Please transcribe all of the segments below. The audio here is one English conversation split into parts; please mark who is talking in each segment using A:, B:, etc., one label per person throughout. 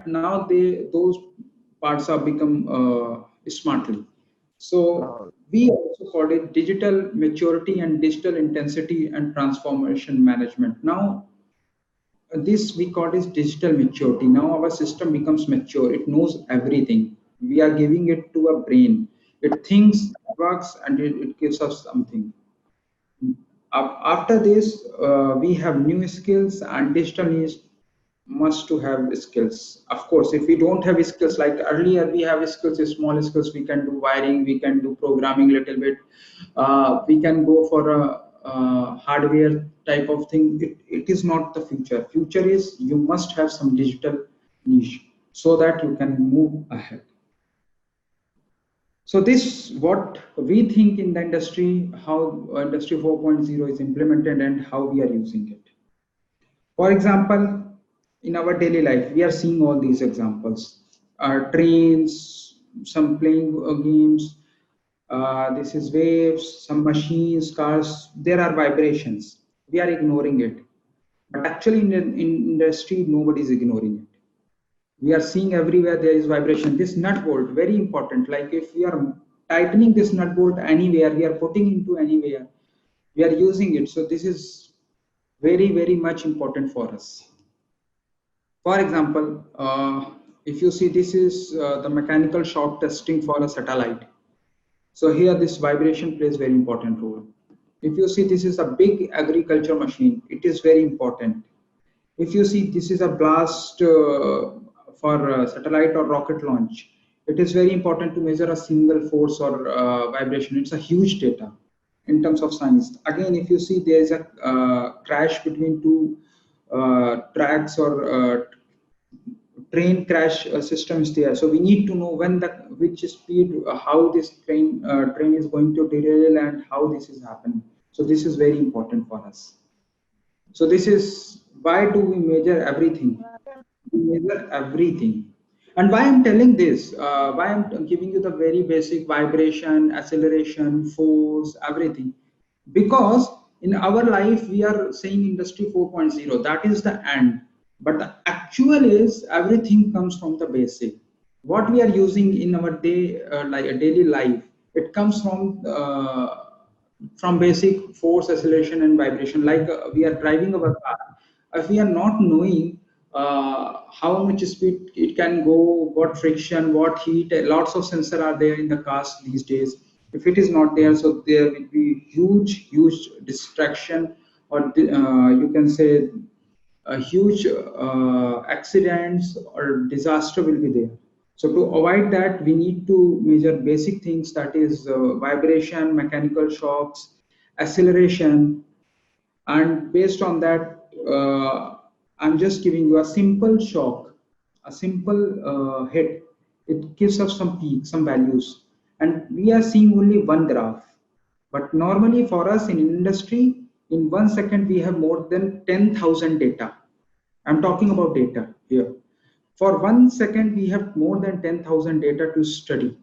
A: now those parts are become smartly. So we also call it digital maturity and digital intensity and transformation management. Now this we call is digital maturity. Now our system becomes mature. It knows everything. We are giving it to a brain. It thinks, works, and it gives us something. After this, we have new skills, and digital needs must to have skills. Of course, if we don't have skills like earlier, we have skills, small skills. We can do wiring, we can do programming little bit. We can go for a hardware type of thing. It is not the future. Future is you must have some digital niche so that you can move ahead. So this what we think in the industry, how industry 4.0 is implemented and how we are using it. For example, in our daily life, we are seeing all these examples. Trains, some playing games, this is waves, some machines, cars, there are vibrations. We are ignoring it. But actually in industry, nobody is ignoring it. We are seeing everywhere there is vibration. This nut bolt, very important. Like if we are tightening this nut bolt anywhere, we are putting into anywhere, we are using it. So this is very, very much important for us. For example, if you see this is the mechanical shock testing for a satellite. So here this vibration plays very important role. If you see this is a big agriculture machine, it is very important. If you see this is a blast for satellite or rocket launch, it is very important to measure a single force or vibration. It's a huge data in terms of science. Again, if you see there is a crash between two tracks or train crash systems there. So we need to know when which speed, how this train is going to derail and how this is happening. So this is very important for us. So this is why do we measure everything? We measure everything. And why I'm telling this, why I'm giving you the very basic vibration, acceleration, force, everything. Because in our life, we are saying industry 4.0, that is the end. But the actual is everything comes from the basic. What we are using in our like a daily life, it comes from basic force, acceleration, and vibration. Like we are driving our car. If we are not knowing how much speed it can go, what friction, what heat, lots of sensors are there in the cars these days. If it is not there, so there will be huge distraction, or you can say a huge accidents or disaster will be there. So to avoid that, we need to measure basic things, that is vibration, mechanical shocks, acceleration, and based on that, I'm just giving you a simple shock, a simple hit. It gives us some peaks, some values, and we are seeing only one graph. But normally for us in industry, in 1 second we have more than 10,000 data. I'm talking about data here. For 1 second we have more than 10,000 data to study.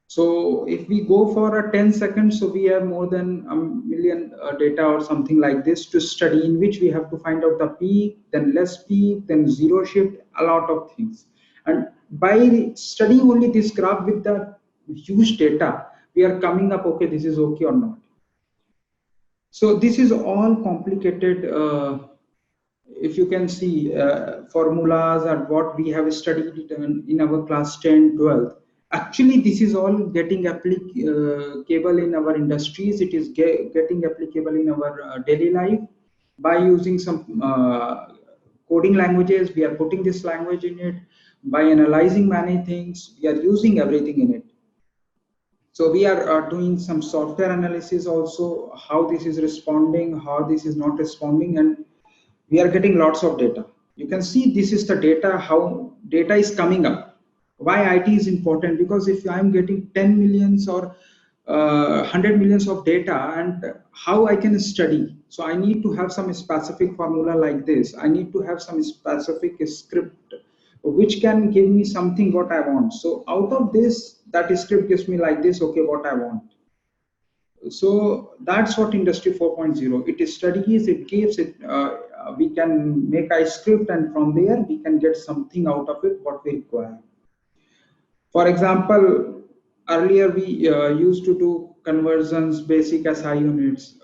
A: So if we go for a 10 seconds, so we have more than a million data or something like this to study, in which we have to find out the peak, then less peak, then zero shift, a lot of things. And by studying only this graph with the huge data, we are coming up, okay, this is okay or not. So this is all complicated. If you can see formulas and what we have studied in our class 10, 12. Actually, this is all getting applicable in our industries. It is getting applicable in our daily life by using some coding languages. We are putting this language in it. By analyzing many things, we are using everything in it. So we are doing some software analysis also, how this is responding, how this is not responding, and we are getting lots of data. You can see this is the data, how data is coming up. Why IT is important? Because if I'm getting 10 millions or 100 millions of data, and how I can study. So I need to have some specific formula like this. I need to have some specific script which can give me something what I want. So out of this, that script gives me like this, okay, what I want. So that's what industry 4.0, it studies, it gives it we can make a script, and from there we can get something out of it what we require. For example, earlier we used to do conversions, basic SI units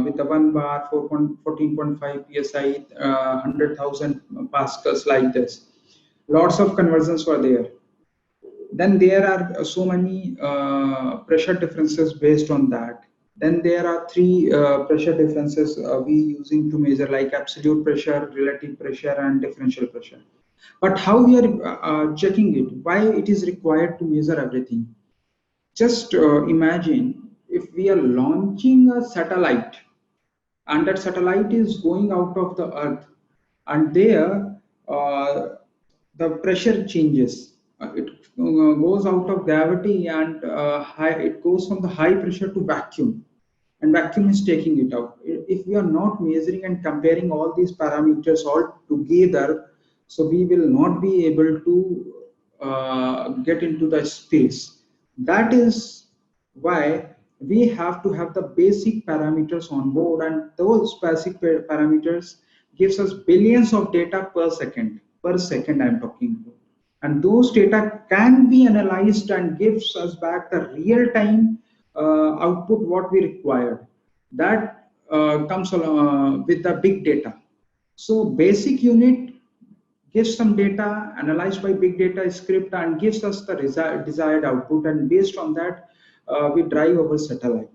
A: with the 1 bar, 14.5 psi, 100,000 pascals, like this. Lots of conversions were there. Then there are so many pressure differences based on that. Then there are three pressure differences we using to measure, like absolute pressure, relative pressure, and differential pressure. But how we are checking it? Why it is required to measure everything? Just imagine if we are launching a satellite, and that satellite is going out of the Earth, and there uh, the pressure changes. It goes out of gravity, and it goes from the high pressure to vacuum, and vacuum is taking it out. If we are not measuring and comparing all these parameters all together, so we will not be able to get into the space. That is why we have to have the basic parameters on board, and those basic parameters gives us billions of data per second I'm talking about. And those data can be analyzed and gives us back the real time output what we required. That comes along with the big data. So basic unit gives some data analyzed by big data script and gives us the desired output, and based on that we drive our satellite.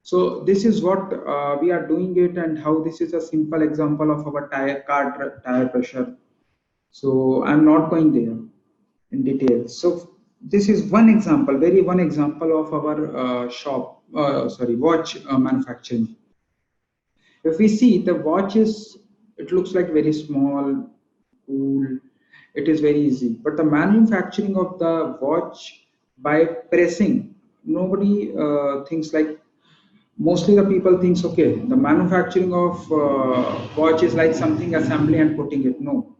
A: So this is what we are doing it, and how this is a simple example of our tire pressure. So I'm not going there in detail. So this is one example, one example of our watch manufacturing. If we see the watch is, it looks like very small, cool, it is very easy. But the manufacturing of the watch by pressing, nobody thinks like, mostly the people thinks, okay, the manufacturing of watch is like something assembly and putting it. No,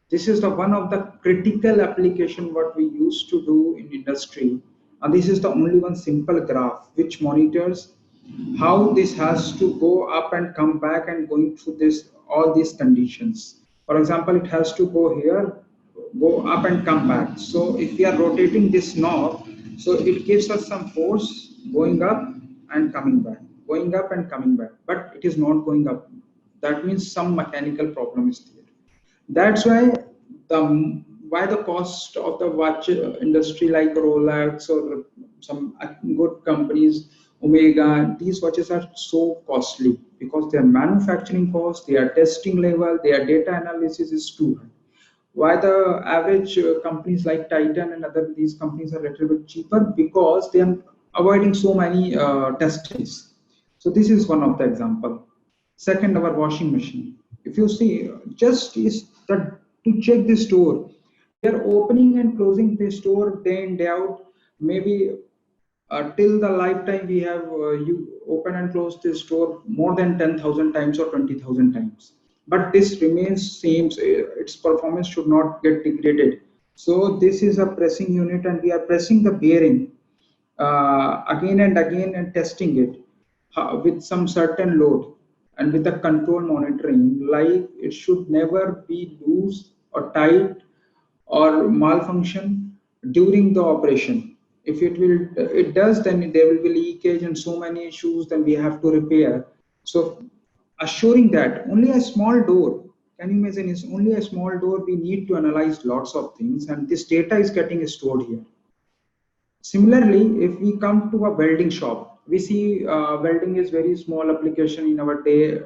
A: this is the one of the critical application what we used to do in industry, and this is the only one simple graph which monitors how this has to go up and come back and going through this all these conditions. For example, it has to go here, go up and come back. So if we are rotating this knob, so it gives us some force going up and coming back, going up and coming back, but it is not going up. That means some mechanical problem is there. That's why the cost of the watch industry like Rolex or some good companies, Omega, these watches are so costly because their manufacturing cost, their testing level, their data analysis is too high. Why the average companies like Titan and other these companies are a little bit cheaper? Because they are avoiding so many testings. So this is one of the example. Second, our washing machine. If you see, just is that to check the store, they are opening and closing the store day in day out. Maybe till the lifetime we have you open and close this store more than 10,000 times or 20,000 times. But this remains same. Its performance should not get degraded. So this is a pressing unit, and we are pressing the bearing again and again and testing it with some certain load and with the control monitoring, like it should never be loose or tight or malfunction during the operation. If it does, then there will be leakage and so many issues, then we have to repair. So assuring that only a small door, can you imagine, is only a small door, we need to analyze lots of things, and this data is getting stored here. Similarly, if we come to a welding shop, we see welding is very small application in our day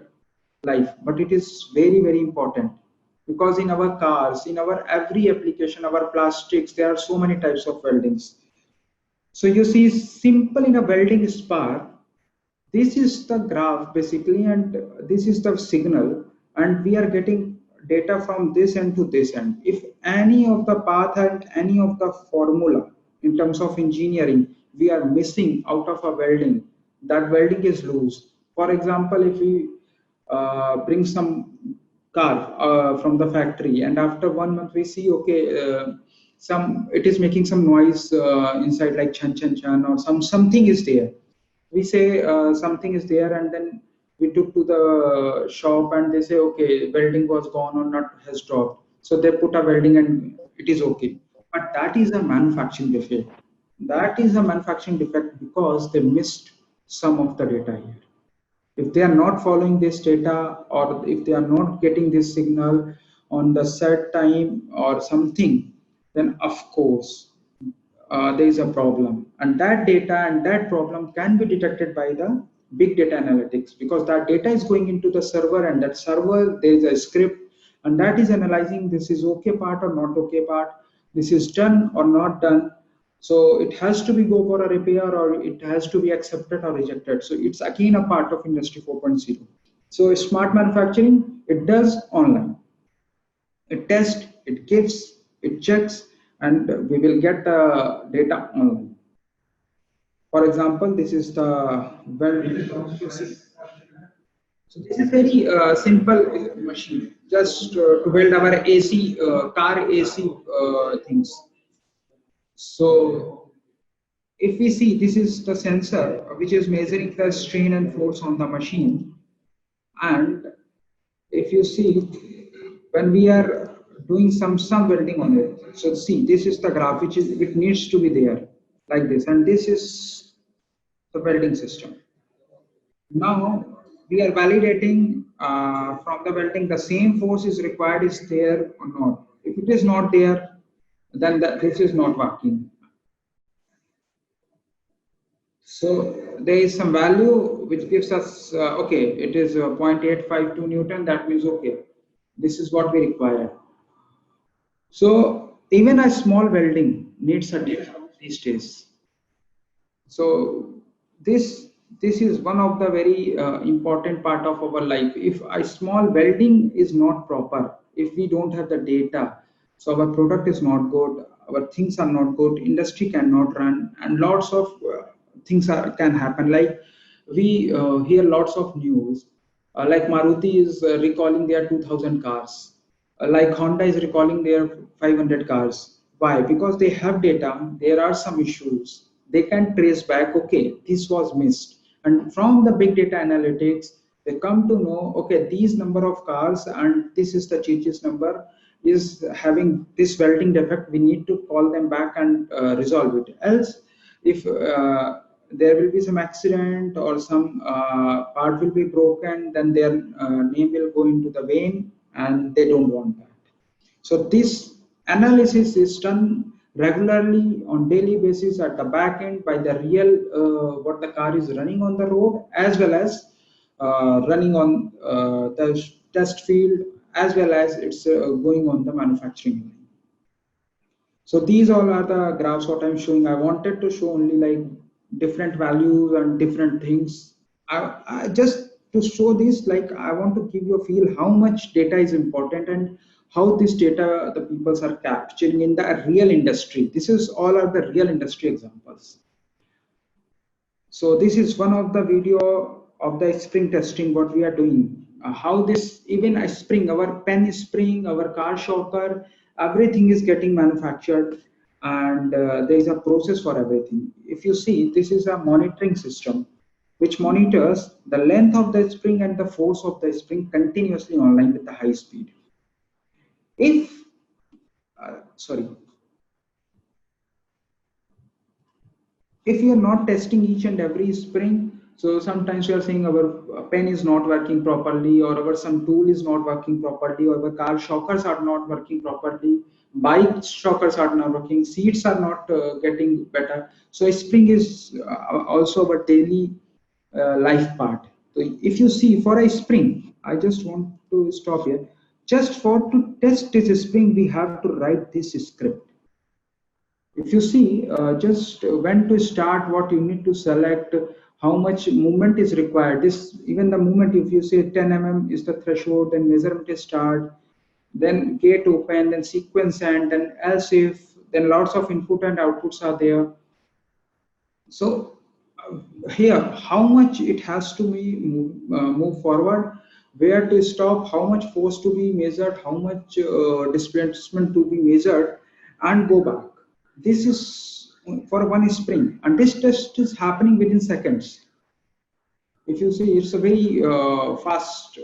A: life, but it is very, very important because in our cars, in our every application, our plastics, there are so many types of weldings. So you see, simple in a welding spar, this is the graph basically, and this is the signal, and we are getting data from this end to this end. If any of the path and any of the formula in terms of engineering we are missing out of a welding, that welding is loose. For example, if we bring some car from the factory, and after 1 month we see, okay, some it is making some noise inside, like chan chan chan, or something is there. We say something is there, and then we took to the shop and they say, okay, welding was gone or nut has dropped. So they put a welding and it is okay. But that is a manufacturing defect. That is a manufacturing defect because they missed some of the data here. If they are not following this data or if they are not getting this signal on the set time or something, then of course there is a problem. And that data and that problem can be detected by the big data analytics, because that data is going into the server, and that server, there is a script, and that is analyzing this is okay part or not okay part, this is done or not done. So it has to be go for a repair or it has to be accepted or rejected. So it's again a part of industry 4.0. So smart manufacturing, it does online, it tests, it gives, it checks, and we will get the data online. For example, this is the well. So this is very simple machine, just to build our AC car AC things. So if we see, this is the sensor which is measuring the strain and force on the machine. And if you see, when we are doing some welding on it, so see, this is the graph which is, it needs to be there like this, and this is the welding system. Now we are validating from the welding the same force is required is there or not. If it is not there, then this is not working. So there is some value which gives us, okay, it is 0.852 Newton. That means, okay, this is what we require. So even a small welding needs a data these days. So this is one of the very important part of our life. If a small welding is not proper, if we don't have the data, so our product is not good, our things are not good, industry cannot run, and lots of things can happen. Like we hear lots of news, like Maruti is recalling their 2000 cars, like Honda is recalling their 500 cars. Why? Because they have data, there are some issues, they can trace back, okay, this was missed. And from the big data analytics, they come to know, okay, these number of cars and this is the changes number is having this welding defect, we need to call them back and resolve it. Else, if there will be some accident or some part will be broken, then their name will go into the vein, and they don't want that. So this analysis is done regularly on daily basis at the back end by the real what the car is running on the road, as well as running on the test field, as well as it's going on the manufacturing line. So these all are the graphs what I'm showing. I wanted to show only like different values and different things. I just to show this, like I want to give you a feel how much data is important and how this data the peoples are capturing in the real industry. This is all are the real industry examples. So this is one of the video of the spring testing what we are doing. How this even a spring, our pen spring, our car shocker, everything is getting manufactured, and there is a process for everything. If you see, this is a monitoring system which monitors the length of the spring and the force of the spring continuously online with the high speed. If sorry, if you are not testing each and every spring, so sometimes you are saying our pen is not working properly, or our some tool is not working properly, or our car shockers are not working properly, bike shockers are not working, seats are not getting better. So spring is also a daily life part. So if you see for a spring, I just want to stop here. Just for to test this spring, we have to write this script. If you see, just when to start, what you need to select, how much movement is required. This even the movement, if you say 10 mm is the threshold, then measurement is start, then gate open, then sequence end, then else if, then lots of input and outputs are there. So here, how much it has to be move forward, where to stop, how much force to be measured, how much displacement to be measured, and go back. This is for one spring, and this test is happening within seconds. if you see, it's a very fast,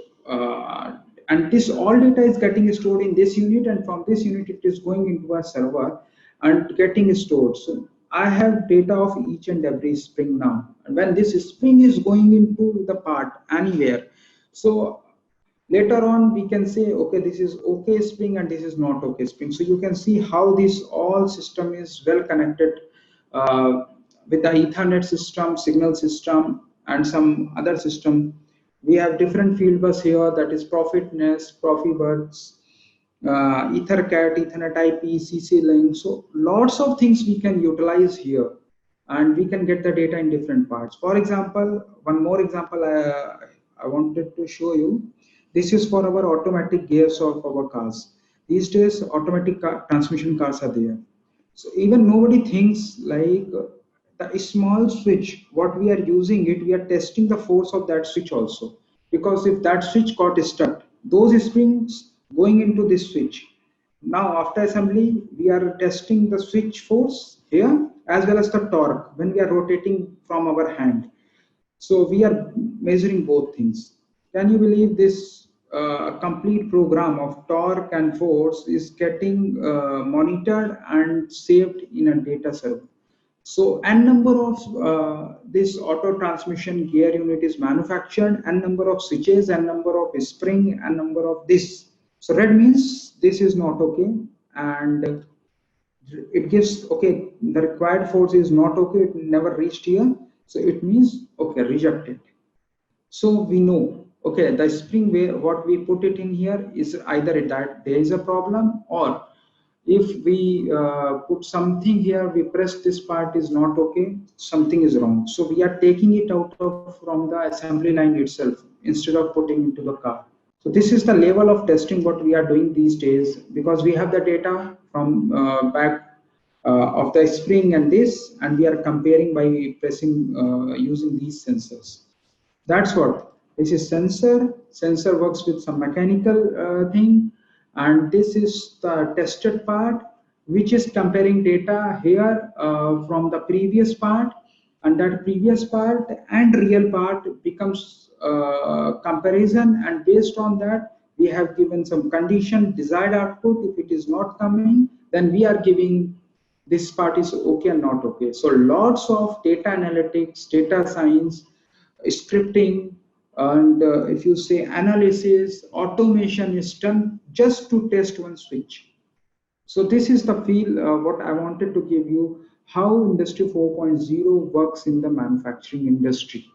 A: and this all data is getting stored in this unit, and from this unit it is going into a server and getting stored. So I have data of each and every spring now, and when this spring is going into the part anywhere, so later on we can say, okay, this is okay spring and this is not okay spring. So you can see how this all system is well connected uh, with the ethernet system, signal system, and some other system. We have different field bus here, that is profitness, profibus, ethercat, ethernet ip, cc link. So lots of things we can utilize here, and we can get the data in different parts. For example, one more example I wanted to show you. This is for our automatic gears of our cars. These days automatic transmission cars are there. So even nobody thinks like the small switch, what we are using it, we are testing the force of that switch also. Because if that switch got stuck, those springs going into this switch. Now after assembly, we are testing the switch force here as well as the torque when we are rotating from our hand. So we are measuring both things. Can you believe this complete program of torque and force is getting monitored and saved in a data server? So n number of this auto transmission gear unit is manufactured, n number of switches, n number of spring, n number of this. So red means this is not okay, and it gives okay, the required force is not okay, it never reached here. So it means okay, rejected. So we know, okay, the spring where what we put it in here is either that there is a problem, or if we put something here, we press this part is not okay, something is wrong. So we are taking it out of from the assembly line itself instead of putting into the car. So this is the level of testing what we are doing these days, because we have the data from back of the spring and this, and we are comparing by pressing using these sensors. That's what this is. Sensor works with some mechanical thing, and this is the tested part, which is comparing data here from the previous part, and that previous part and real part becomes comparison, and based on that we have given some condition desired output. If it is not coming, then we are giving this part is okay and not okay. So lots of data analytics, data science, scripting, and if you say analysis, automation is done just to test one switch. So this is the feel what I wanted to give you, how industry 4.0 works in the manufacturing industry.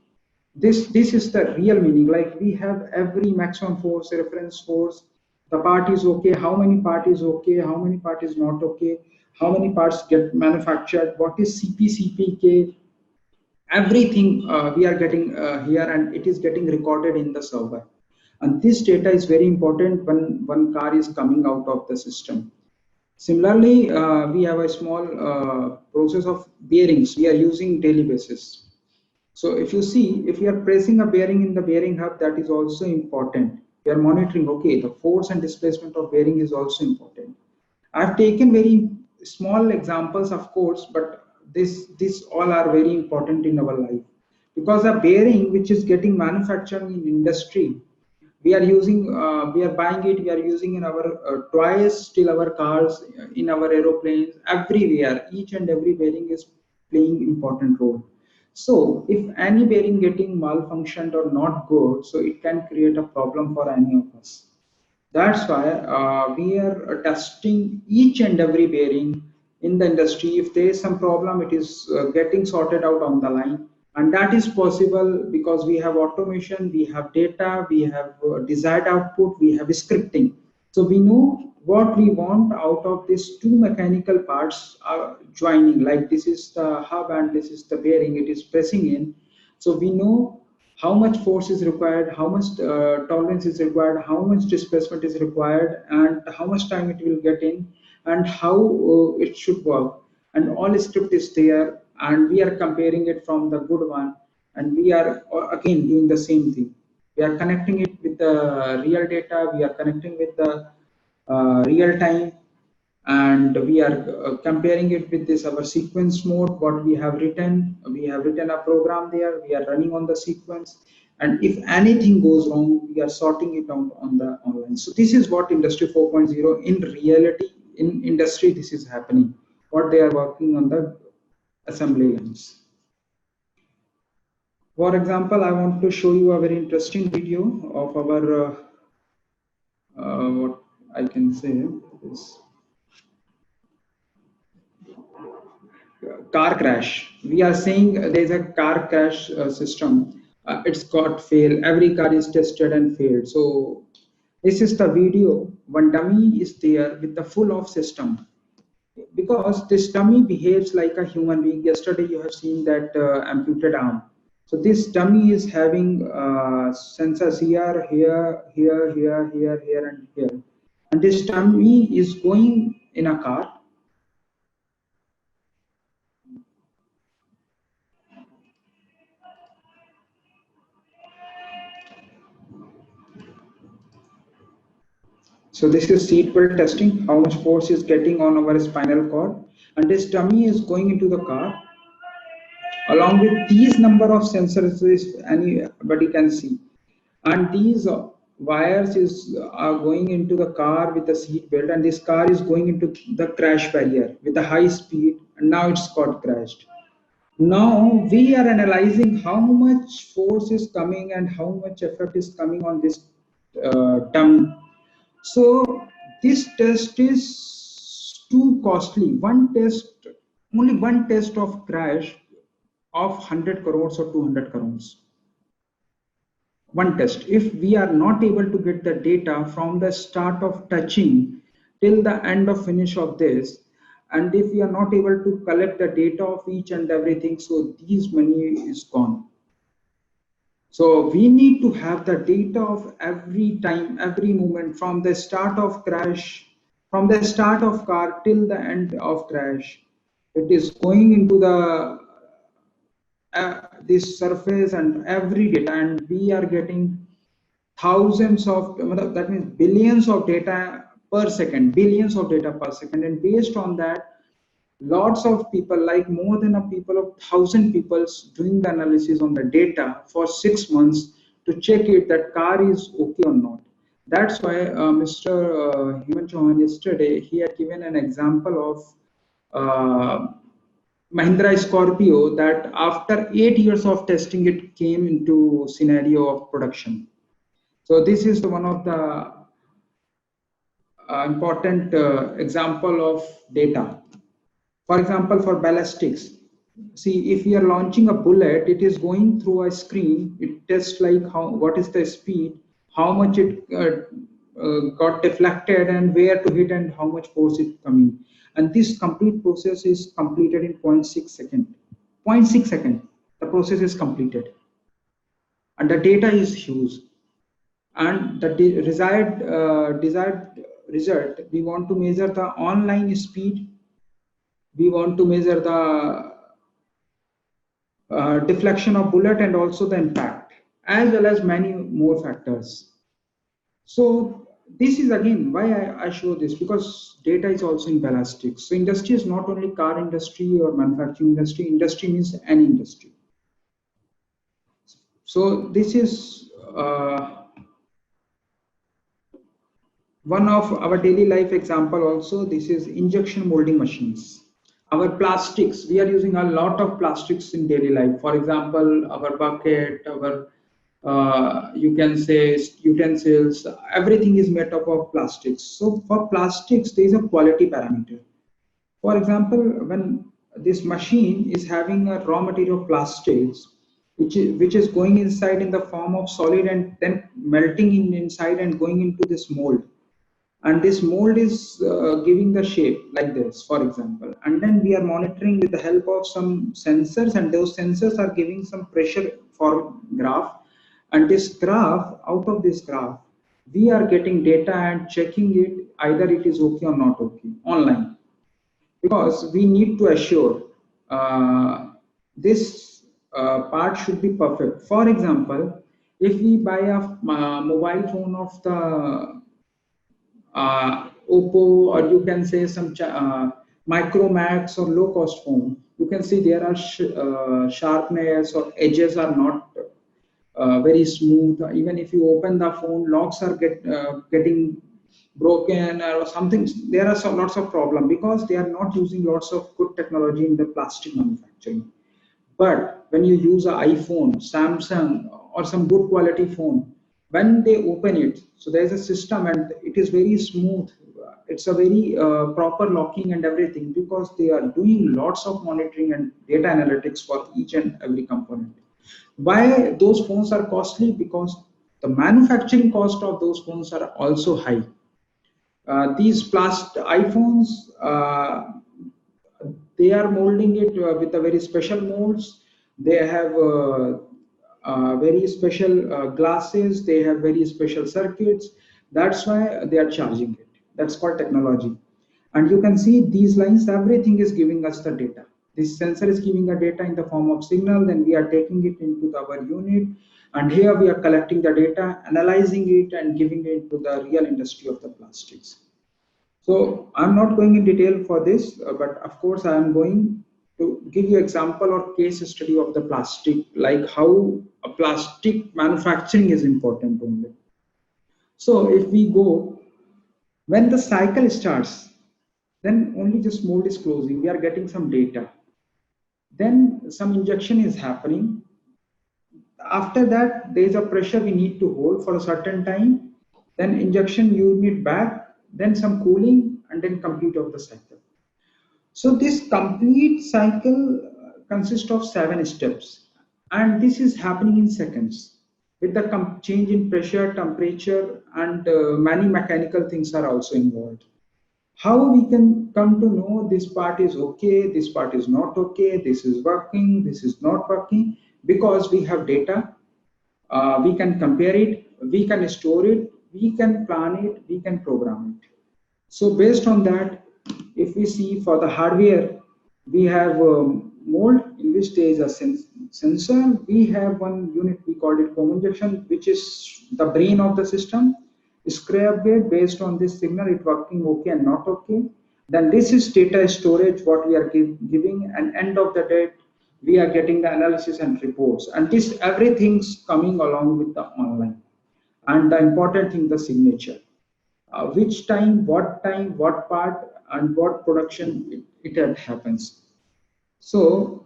A: This is the real meaning. Like we have every maximum force, reference force, the part is okay, how many part is okay, how many part is not okay, how many parts get manufactured, what is cp, everything we are getting here, and it is getting recorded in the server. And this data is very important when one car is coming out of the system. Similarly, we have a small process of bearings we are using daily basis. So if you see, if you are pressing a bearing in the bearing hub, that is also important. We are monitoring, okay, the force and displacement of bearing is also important. I've taken very small examples, of course, but this all are very important in our life, because a bearing which is getting manufactured in industry, we are buying it, we are using in our toys, till our cars, in our aeroplanes, everywhere. Each and every bearing is playing important role. So if any bearing getting malfunctioned or not good, so it can create a problem for any of us. That's why we are testing each and every bearing in the industry. If there is some problem, it is getting sorted out on the line. And that is possible because we have automation, we have data, we have desired output, we have scripting. So we know what we want out of these two mechanical parts joining. Like this is the hub and this is the bearing, it is pressing in. So we know how much force is required, how much tolerance is required, how much displacement is required, and how much time it will get in, and how it should work. And all script is there, and we are comparing it from the good one, and we are again doing the same thing. We are connecting it with the real data, we are connecting with the real time, and we are comparing it with this our sequence mode what we have written. We have written a program there, we are running on the sequence, and if anything goes wrong, we are sorting it out on the online. So this is what Industry 4.0 in reality, in industry, this is happening, what they are working on the assembly lines. For example, I want to show you a very interesting video of our what I can say is car crash. We are saying there's a car crash system. It's got fail. Every car is tested and failed. So this is the video. One dummy is there with the full of system, because this dummy behaves like a human being. Yesterday you have seen that amputated arm. So this dummy is having sensors here, here, and here. And this dummy is going in a car. So this is seat belt testing, how much force is getting on our spinal cord. And this dummy is going into the car along with these number of sensors anybody can see. And these wires are going into the car with the seat belt, and this car is going into the crash barrier with a high speed, and now it's got crashed. Now we are analyzing how much force is coming and how much effort is coming on this dummy. So this test is too costly. One test, only one test of crash of 100 crores or 200 crores. One test. If we are not able to get the data from the start of touching till the end of finish of this, and if we are not able to collect the data of each and everything, so these money is gone. So we need to have the data of every time, every moment, from the start of crash, from the start of car till the end of crash. It is going into the this surface and every data, and we are getting thousands of, that means billions of data per second, billions of data per second, and based on that, lots of people, like more than a people of 1,000 people doing the analysis on the data for 6 months to check it that car is okay or not. That's why Mr. Hemant Chauhan yesterday, he had given an example of Mahindra Scorpio, that after 8 years of testing, it came into scenario of production. So this is one of the important example of data. For example, for ballistics, see, if we are launching a bullet, it is going through a screen. It tests like what is the speed, how much it got deflected, and where to hit, and how much force is coming. And this complete process is completed in 0.6 second. 0.6 second, the process is completed, and the data is huge. And the desired result, we want to measure the online speed. We want to measure the deflection of bullet and also the impact, as well as many more factors. So this is again why I show this, because data is also in ballistics. So industry is not only car industry or manufacturing industry. Industry means any industry. So this is one of our daily life example also. This is injection molding machines. Our plastics, we are using a lot of plastics in daily life. For example, our bucket, our you can say utensils, everything is made up of plastics. So for plastics, there is a quality parameter. For example, when this machine is having a raw material plastics, which is going inside in the form of solid and then melting inside and going into this mold, and this mold is giving the shape like this, for example, and then we are monitoring with the help of some sensors, and those sensors are giving some pressure for graph, and this graph, out of this graph, we are getting data and checking it, either it is okay or not okay online, because we need to assure this part should be perfect. For example, if we buy a mobile phone of the Oppo, or you can say some Micromax or low cost phone, you can see there are sharpness or edges are not very smooth. Even if you open the phone, locks are getting broken or something. There are lots of problem because they are not using lots of good technology in the plastic manufacturing. But when you use an iPhone, Samsung, or some good quality phone, when they open it, so there's a system and it is very smooth. It's a very proper locking and everything because they are doing lots of monitoring and data analytics for each and every component. Why those phones are costly? Because the manufacturing cost of those phones are also high. These plastic iPhones, they are molding it with a very special molds. They have very special glasses. They have very special circuits. That's why they are charging it. That's called technology. And you can see these lines, everything is giving us the data. This sensor is giving a data in the form of signal, then we are taking it into our unit, and here we are collecting the data, analyzing it, and giving it to the real industry of the plastics. So I'm not going in detail for this, but of course I am going to give you example or case study of the plastic, like how a plastic manufacturing is important only. So if we go, when the cycle starts, then only just mold is closing. We are getting some data. Then some injection is happening. After that, there is a pressure we need to hold for a certain time. Then injection unit back, then some cooling, and then complete of the cycle. So this complete cycle consists of 7 steps, and this is happening in seconds. With the change in pressure, temperature, and many mechanical things are also involved. How we can come to know this part is okay, this part is not okay, this is working, this is not working? Because we have data, we can compare it, we can store it, we can plan it, we can program it. So based on that, if we see for the hardware, we have mold in which there is a sensor. We have one unit, we call it foam injection, which is the brain of the system. Scrap gate, based on this signal, it working okay and not okay. Then this is data storage, what we are giving, and end of the day, we are getting the analysis and reports. And this everything's coming along with the online. And the important thing, the signature. Which time, what part, and what production it happens. So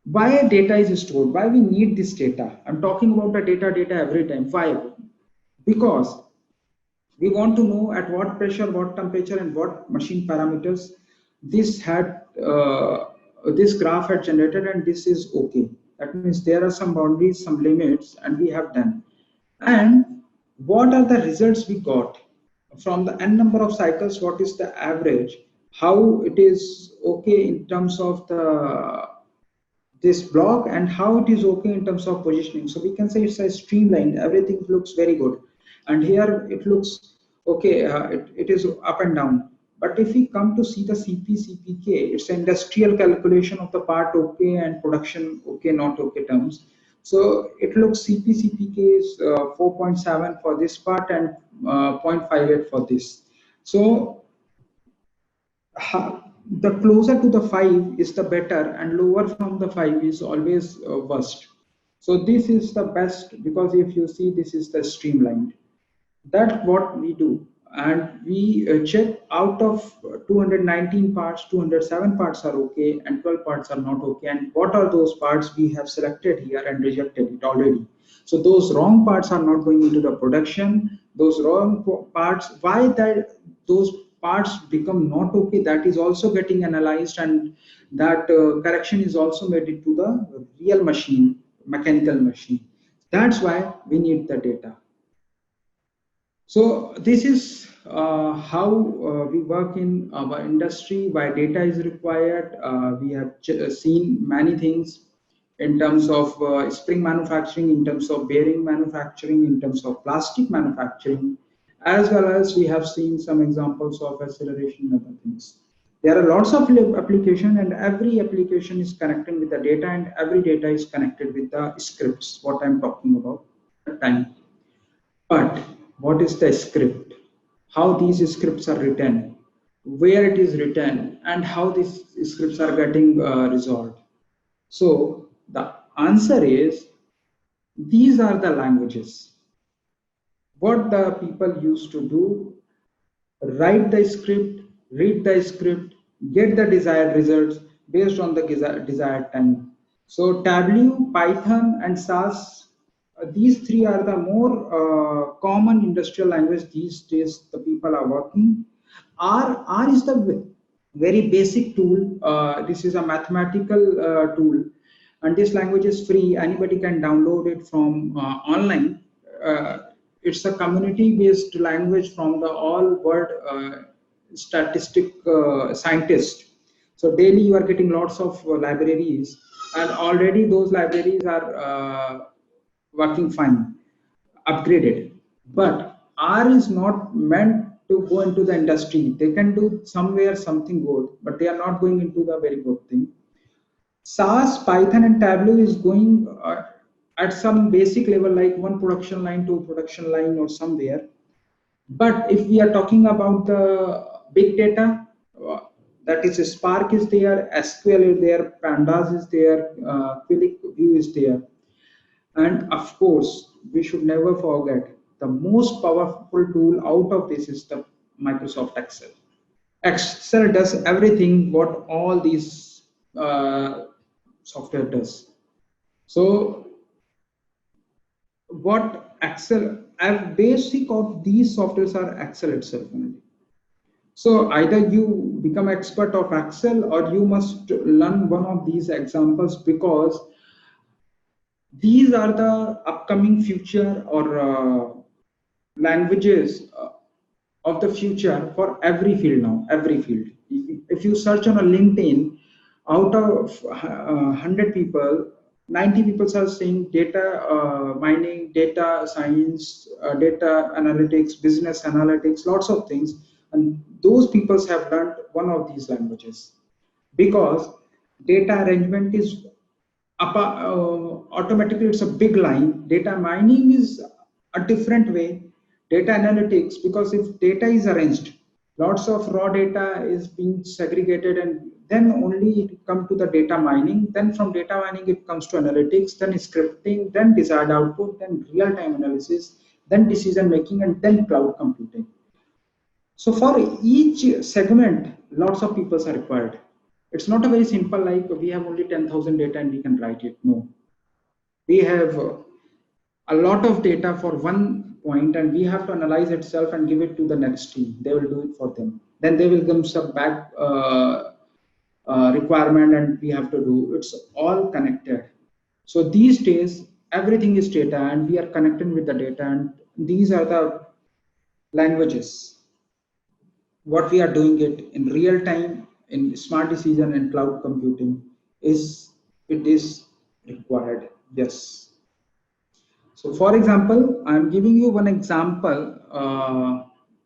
A: why data is stored? Why we need this data? I'm talking about the data every time. Why? Because we want to know at what pressure, what temperature, and what machine parameters this graph had generated, and this is okay. That means there are some boundaries, some limits, and we have done. And what are the results we got from the n number of cycles? What is the average? How it is okay in terms of the this block, and how it is okay in terms of positioning. So we can say it's a streamlined, everything looks very good, and here it looks okay, it is up and down. But if we come to see the CPK, it's an industrial calculation of the part okay and production okay, not okay terms. So it looks CPK is 4.7 for this part and 0.58 for this. So the closer to the 5 is the better, and lower from the 5 is always worst. So this is the best, because if you see, this is the streamlined. That's what we do, and we check out of 219 parts, 207 parts are okay and 12 parts are not okay. And what are those parts we have selected here and rejected it already? So those wrong parts are not going into the production. Those wrong parts, why that those parts become not okay, that is also getting analyzed, and that correction is also made into the real machine, mechanical machine. That's why we need the data. So this is how we work in our industry, why data is required. We have seen many things in terms of spring manufacturing, in terms of bearing manufacturing, in terms of plastic manufacturing, as well as we have seen some examples of acceleration and other things. There are lots of application, and every application is connecting with the data, and every data is connected with the scripts, what I'm talking about at the time. But what is the script? How these scripts are written, where it is written, and how these scripts are getting resolved. So the answer is These are the languages. What the people used to do: write the script, read the script, get the desired results based on the desired time. So Tableau, Python, and SAS, these three are the more common industrial language these days the people are working. R is the very basic tool. This is a mathematical tool, and this language is free. Anybody can download it from online. It's a community-based language from the all world statistic scientists. So daily you are getting lots of libraries, and already those libraries are working fine, upgraded. But R is not meant to go into the industry. They can do somewhere something good, but they are not going into the very good thing. SAS, Python, and Tableau is going at some basic level, like one production line to production line or somewhere. But if we are talking about the big data, that is Spark is there, SQL is there, Pandas is there, QuickView is there. And of course, we should never forget the most powerful tool out of this is the Microsoft Excel. Excel does everything what all these software does. So what Excel, a basic of these softwares are Excel itself only. So either you become expert of Excel or you must learn one of these examples, because these are the upcoming future or languages of the future for every field now, every field. If you search on a LinkedIn, out of 100 people, 90 people are saying data mining, data science, data analytics, business analytics, lots of things. And those people have learned one of these languages, because data arrangement is automatically, it's a big line. Data mining is a different way. Data analytics, because if data is arranged, lots of raw data is being segregated, and then only it come to the data mining. Then from data mining it comes to analytics, then scripting, then desired output, then real-time analysis, then decision making, and then cloud computing. So for each segment, lots of people are required. It's not a very simple like we have only 10,000 data and we can write it. No, we have a lot of data for one point, and we have to analyze itself and give it to the next team. They will do it for them. Then they will give some back requirement, and we have to do. It's all connected. So these days, everything is data, and we are connected with the data. And these are the languages. What we are doing it in real time in smart decision and cloud computing is it is required. Yes. So for example, I'm giving you one example.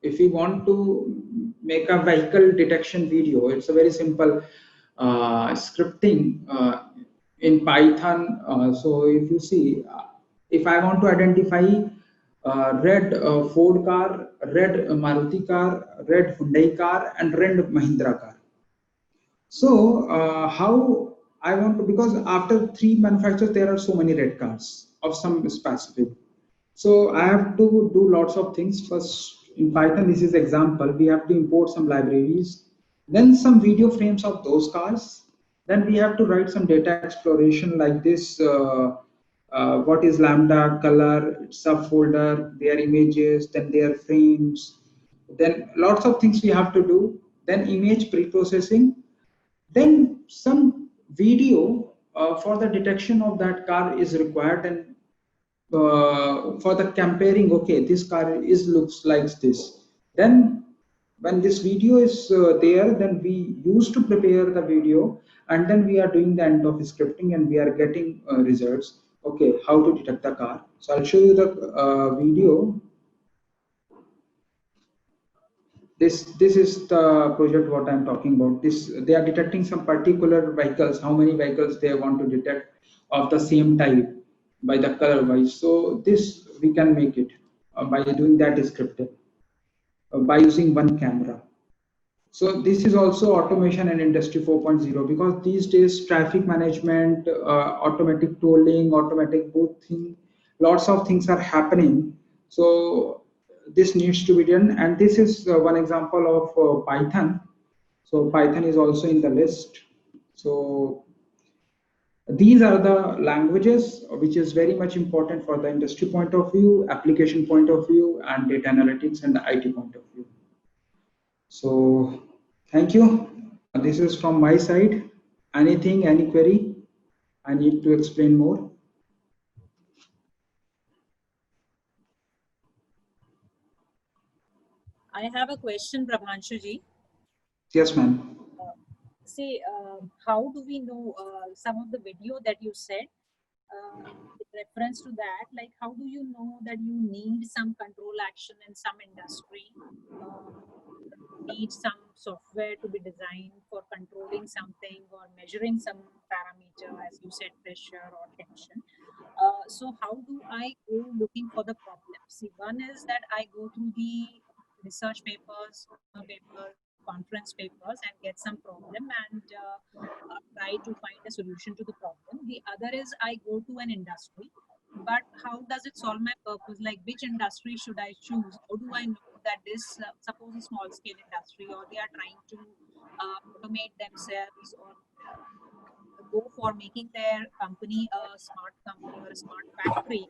A: If we want to make a vehicle detection video, it's a very simple scripting in Python. So if you see, if I want to identify red Ford car, red Maruti car, red Hyundai car, and red Mahindra car. So how I want to, because after three manufacturers, there are so many red cars of some specific. So I have to do lots of things. First, in Python, this is example. We have to import some libraries, then some video frames of those cars. Then we have to write some data exploration like this. What is lambda, color, subfolder, their images, then their frames. Then lots of things we have to do. Then image pre-processing. Then some video for the detection of that car is required, and for the comparing, okay, this car is looks like this. Then when this video is there, then we used to prepare the video, and then we are doing the end of scripting, and we are getting results. Okay, how to detect the car. So I'll show you the video. This is the project what I'm talking about. This, they are detecting some particular vehicles, how many vehicles they want to detect of the same type by the color wise. So this we can make it by doing that scripting by using one camera. So this is also automation and industry 4.0, because these days traffic management, automatic tolling, automatic boothing, lots of things are happening. So this needs to be done, and this is one example of Python. So Python is also in the list. So these are the languages which is very much important for the industry point of view, application point of view, and data analytics and the IT point of view. So thank you. This is from my side. Anything, any query I need to explain more?
B: I have a question, Prabhanshu ji.
A: Yes, ma'am.
B: See, how do we know some of the video that you said? With reference to that, like how do you know that you need some control action in some industry? Need some software to be designed for controlling something or measuring some parameter, as you said, pressure or tension. So how do I go looking for the problem? See, one is that I go through the research papers, conference papers, and get some problem and try to find a solution to the problem. The other is I go to an industry, but how does it solve my purpose? Like which industry should I choose? How do I know that this, suppose a small scale industry, or they are trying to automate themselves, or go for making their company a smart company or a smart factory,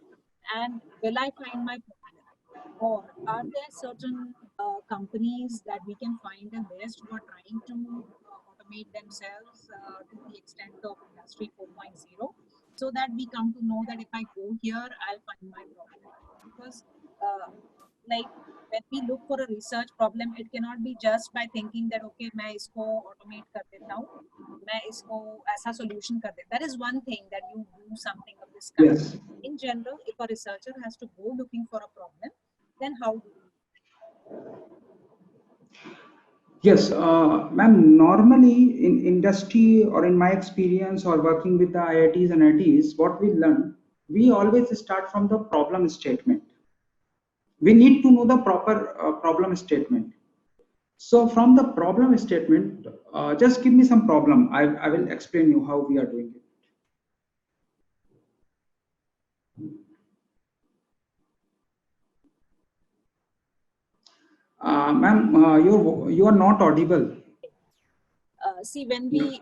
B: and will I find my problem? Or are there certain companies that we can find a list who are trying to automate themselves to the extent of Industry 4.0, so that we come to know that if I go here, I'll find my problem? Because like when we look for a research problem, it cannot be just by thinking that okay, मैं इसको automate कर देता हूँ, मैं इसको ऐसा solution कर देता. That is one thing, that you do something of this kind.
A: Yes.
B: In general, if a researcher has to go looking for a problem, then how do we?
A: Yes, ma'am. Normally, in industry or in my experience or working with the IITs and ITs, what we learn, we always start from the problem statement. We need to know the proper problem statement. So from the problem statement, just give me some problem. I will explain you how we are doing it. Ma'am, you are not audible.
B: See, when we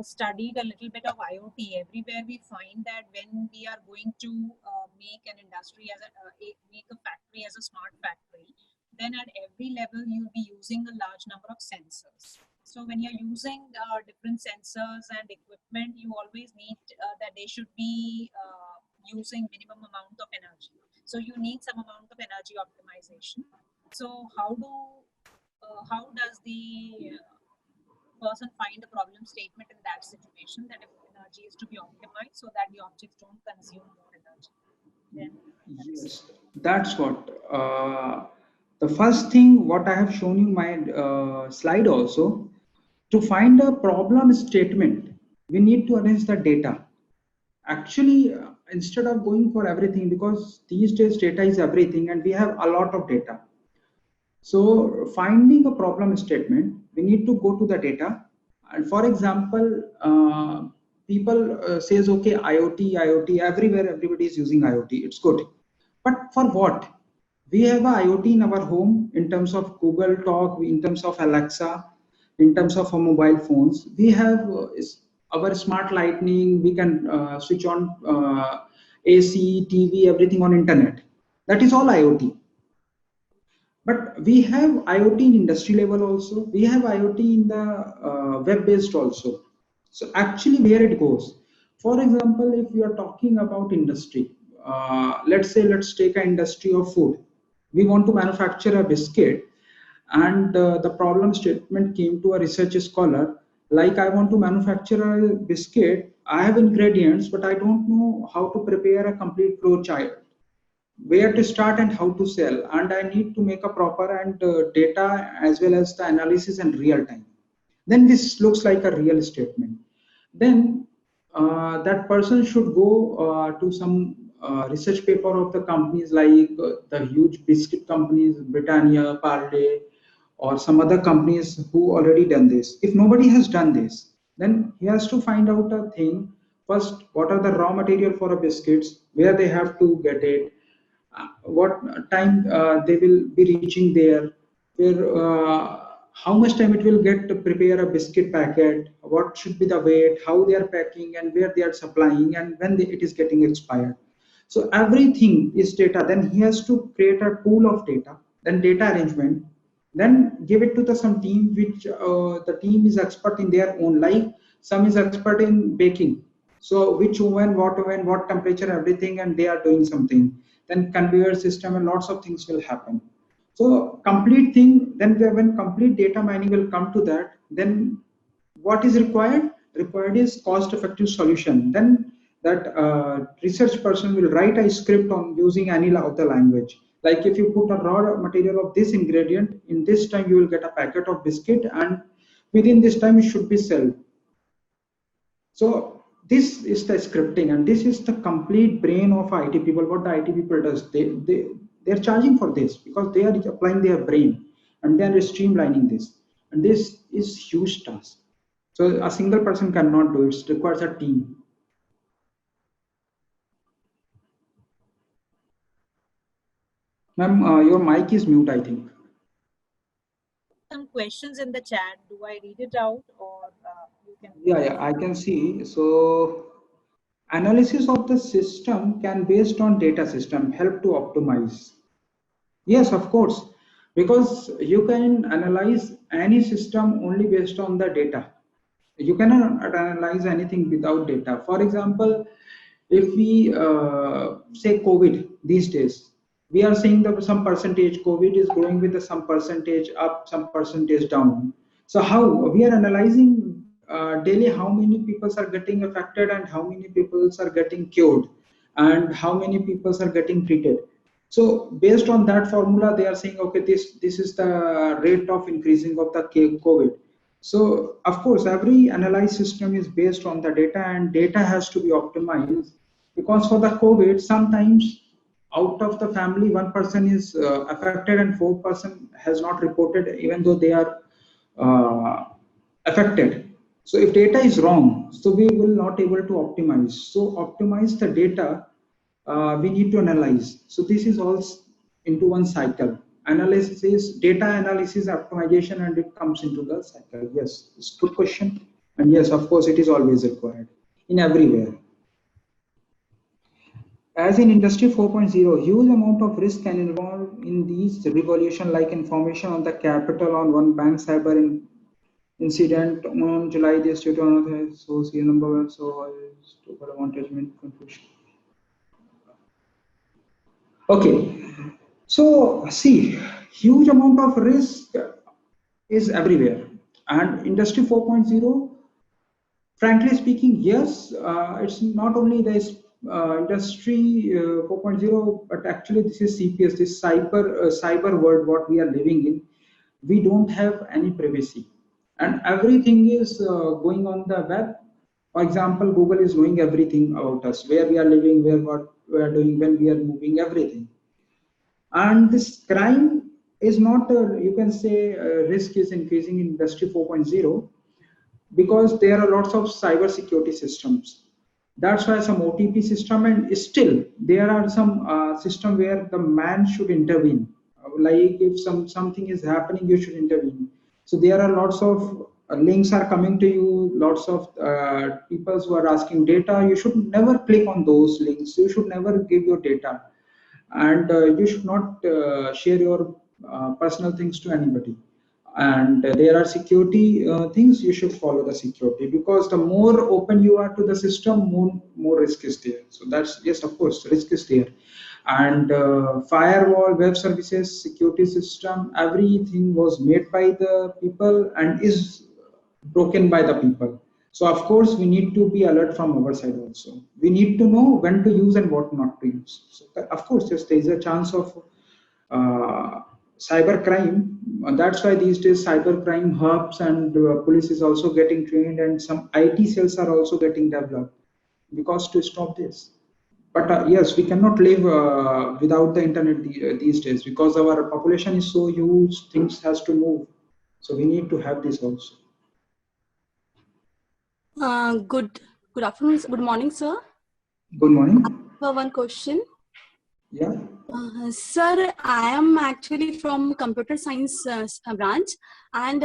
B: studied a little bit of IoT, everywhere we find that when we are going to make an industry as make a factory as a smart factory, then at every level you'll be using a large number of sensors. So when you're using different sensors and equipment, you always need that they should be using minimum amount of energy. So you need some amount of energy optimization. So how does the person find a problem statement in that situation, that if energy is to be optimized so that the objects don't consume more energy? Then
A: Yes, that's what. The first thing what I have shown you in my slide also, to find a problem statement, we need to arrange the data. Actually, instead of going for everything, because these days data is everything and we have a lot of data. So finding a problem statement, we need to go to the data. And for example, people says, okay, IoT, everywhere, everybody is using IoT. It's good. But for what? We have a IoT in our home in terms of Google Talk, in terms of Alexa, in terms of our mobile phones. We have our smart lighting. We can switch on AC, TV, everything on internet. That is all IoT. But we have IoT in industry level also. We have IoT in the web-based also. So actually, where it goes. For example, if we are talking about industry, let's take an industry of food. We want to manufacture a biscuit, and the problem statement came to a research scholar. Like, I want to manufacture a biscuit. I have ingredients, but I don't know how to prepare a complete flow chart, where to start and how to sell, and I need to make a proper and data as well as the analysis in real time. Then this looks like a real statement. Then that person should go to some research paper of the companies, like the huge biscuit companies, Britannia, Parle, or some other companies who already done this. If nobody has done this, then he has to find out a thing. First, what are the raw material for a biscuits, where they have to get it, what time they will be reaching there, where how much time it will get to prepare a biscuit packet, what should be the weight, how they are packing, and where they are supplying, and when it is getting expired. So everything is data. Then he has to create a pool of data, then data arrangement, then give it to the some team which the team is expert in their own. Like some is expert in baking, so which oven, what temperature, everything, and they are doing something. Then conveyor system and lots of things will happen. So complete thing. Then when complete data mining will come to that, then what is required? Required is cost effective solution. Then that research person will write a script on using any of the language. Like if you put a raw material of this ingredient, in this time you will get a packet of biscuit, and within this time it should be sold. So this is the scripting, and this is the complete brain of IT people. What the IT people does, they're charging for this because they are applying their brain and they are streamlining this. And this is huge task. So a single person cannot do it. It requires a team. Ma'am, your mic is mute, I think.
B: Some questions in the chat. Do I read it out, or you can?
A: Yeah, I can see. So analysis of the system can, based on data system, help to optimize. Yes, of course, because you can analyze any system only based on the data. You cannot analyze anything without data. For example, if we say COVID these days, we are saying that some percentage COVID is growing with some percentage up, some percentage down. So how we are analyzing daily, how many people are getting affected and how many people are getting cured and how many people are getting treated. So based on that formula, they are saying, okay, this is the rate of increasing of the COVID. So of course, every analyze system is based on the data, and data has to be optimized, because for the COVID, sometimes out of the family, one person is affected and 4% has not reported, even though they are uh, affected. So if data is wrong, so we will not able to optimize. So optimize the data, we need to analyze. So this is all into one cycle. Analysis is data analysis, optimization, and it comes into the cycle. Yes, it's a good question. And yes, of course, it is always required in everywhere. As in Industry 4.0, huge amount of risk can involve in these revolution, like information on the capital on one bank cyber incident on July this due to another, so serial number, so super advantagement confusion. Okay, so see, huge amount of risk is everywhere, and Industry 4.0, frankly speaking, yes, it's not only this Industry 4.0, but actually this is CPS, this cyber world what we are living in. We don't have any privacy, and everything is going on the web. For example, Google is knowing everything about us, where we are living, where what we are doing, when we are moving, everything. And this crime is not, you can say, risk is increasing in Industry 4.0, because there are lots of cyber security systems. That's why some OTP system, and still there are some system where the man should intervene. Like if something is happening, you should intervene. So there are lots of links are coming to you, lots of people who are asking data. You should never click on those links. You should never give your data, and you should not share your personal things to anybody. And there are security things, you should follow the security, because the more open you are to the system, more risk is there. So that's, yes, of course, risk is there. And firewall, web services, security system, everything was made by the people and is broken by the people. So of course we need to be alert from our side also. We need to know when to use and what not to use. So of course, yes, there is a chance of cyber crime. That's why these days cyber crime hubs and police is also getting trained, and some IT cells are also getting developed, because to stop this. But yes, we cannot live without the internet these days, because our population is so huge, things has to move. So we need to have this also.
C: Good. Good afternoon. Good morning, sir.
A: Good morning.
C: I have one question.
A: Yeah.
C: Sir, I am actually from computer science branch, and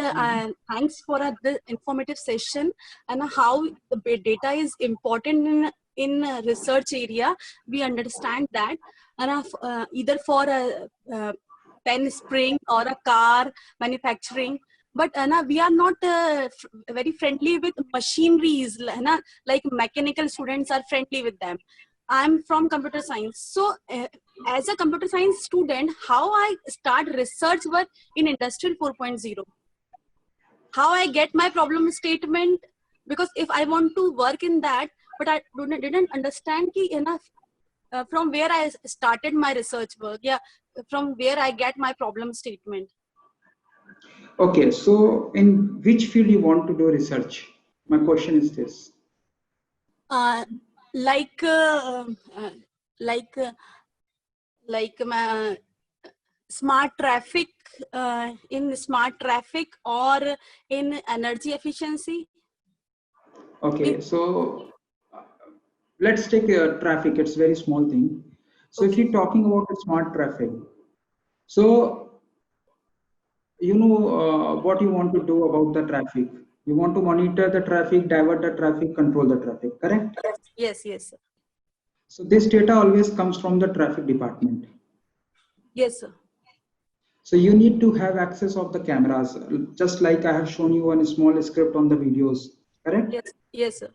C: thanks for the informative session and how the data is important in research area. We understand that, and either for a pen spring or a car manufacturing. But we are not very friendly with machineries. Like mechanical students are friendly with them. I'm from computer science. So as a computer science student, how I start research work in Industrial 4.0? How I get my problem statement? Because if I want to work in that, but I didn't understand enough from where I started my research work. Yeah, from where I get my problem statement.
A: Okay, so in which field you want to do research? My question is this.
C: Like my smart traffic, in smart traffic or in energy efficiency.
A: Okay, so let's take traffic. It's a very small thing. So if
C: Okay.
A: you're talking about the smart traffic, so you know what you want to do about the traffic. You want to monitor the traffic, divert the traffic, control the traffic, correct?
C: Yes, yes, sir.
A: So this data always comes from the traffic department.
C: Yes, sir.
A: So you need to have access of the cameras, just like I have shown you one small script on the videos, correct?
C: Yes, yes, sir.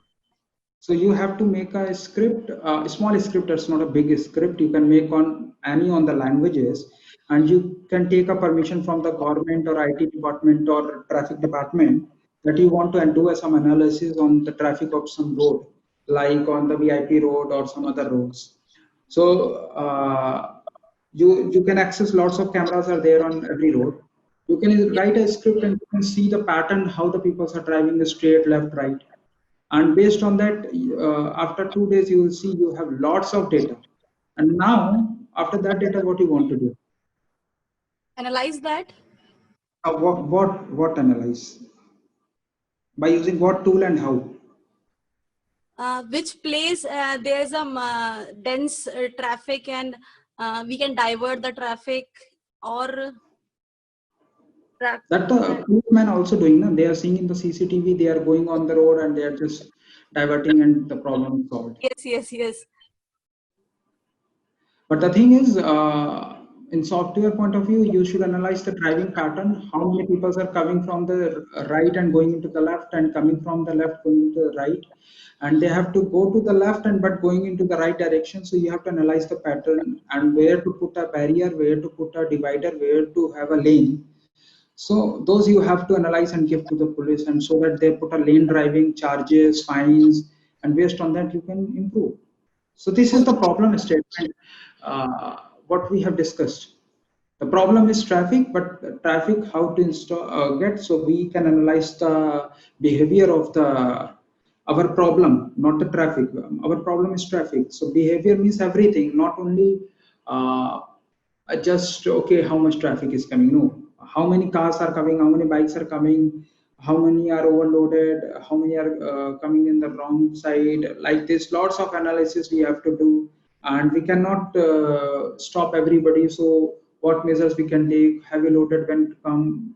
A: So you have to make a script, a small script. That's not a big script. You can make on any on the languages, and you can take a permission from the government or IT department or traffic department that you want to do some analysis on the traffic of some road, like on the VIP road or some other roads. So you can access lots of cameras are there on every road. You can write a script and you can see the pattern how the people are driving straight, left, right, and based on that after 2 days you will see you have lots of data. And now after that data, what you want to do?
C: Analyze that.
A: What analyze? By using what tool and how?
C: Which place there's a dense traffic and we can divert the traffic, or
A: That the policemen also doing. Na? They are seeing in the CCTV, they are going on the road and they are just diverting and the problem is solved.
C: yes, yes, yes.
A: But the thing is, in software point of view, you should analyze the driving pattern. How many people are coming from the right and going into the left, and coming from the left going into the right, and they have to go to the left and but going into the right direction. So you have to analyze the pattern and where to put a barrier, where to put a divider, where to have a lane. So those you have to analyze and give to the police, and so that they put a lane driving charges, fines, and based on that you can improve. So this is the problem statement, what we have discussed. The problem is traffic, but traffic how to install get, so we can analyze the behavior of the our problem, not the traffic. Our problem is traffic. So behavior means everything, not only uh, just okay how much traffic is coming. No, how many cars are coming, how many bikes are coming, how many are overloaded, how many are coming in the wrong side. Like this, lots of analysis we have to do, and we cannot stop everybody. So what measures we can take? Heavy loaded when come,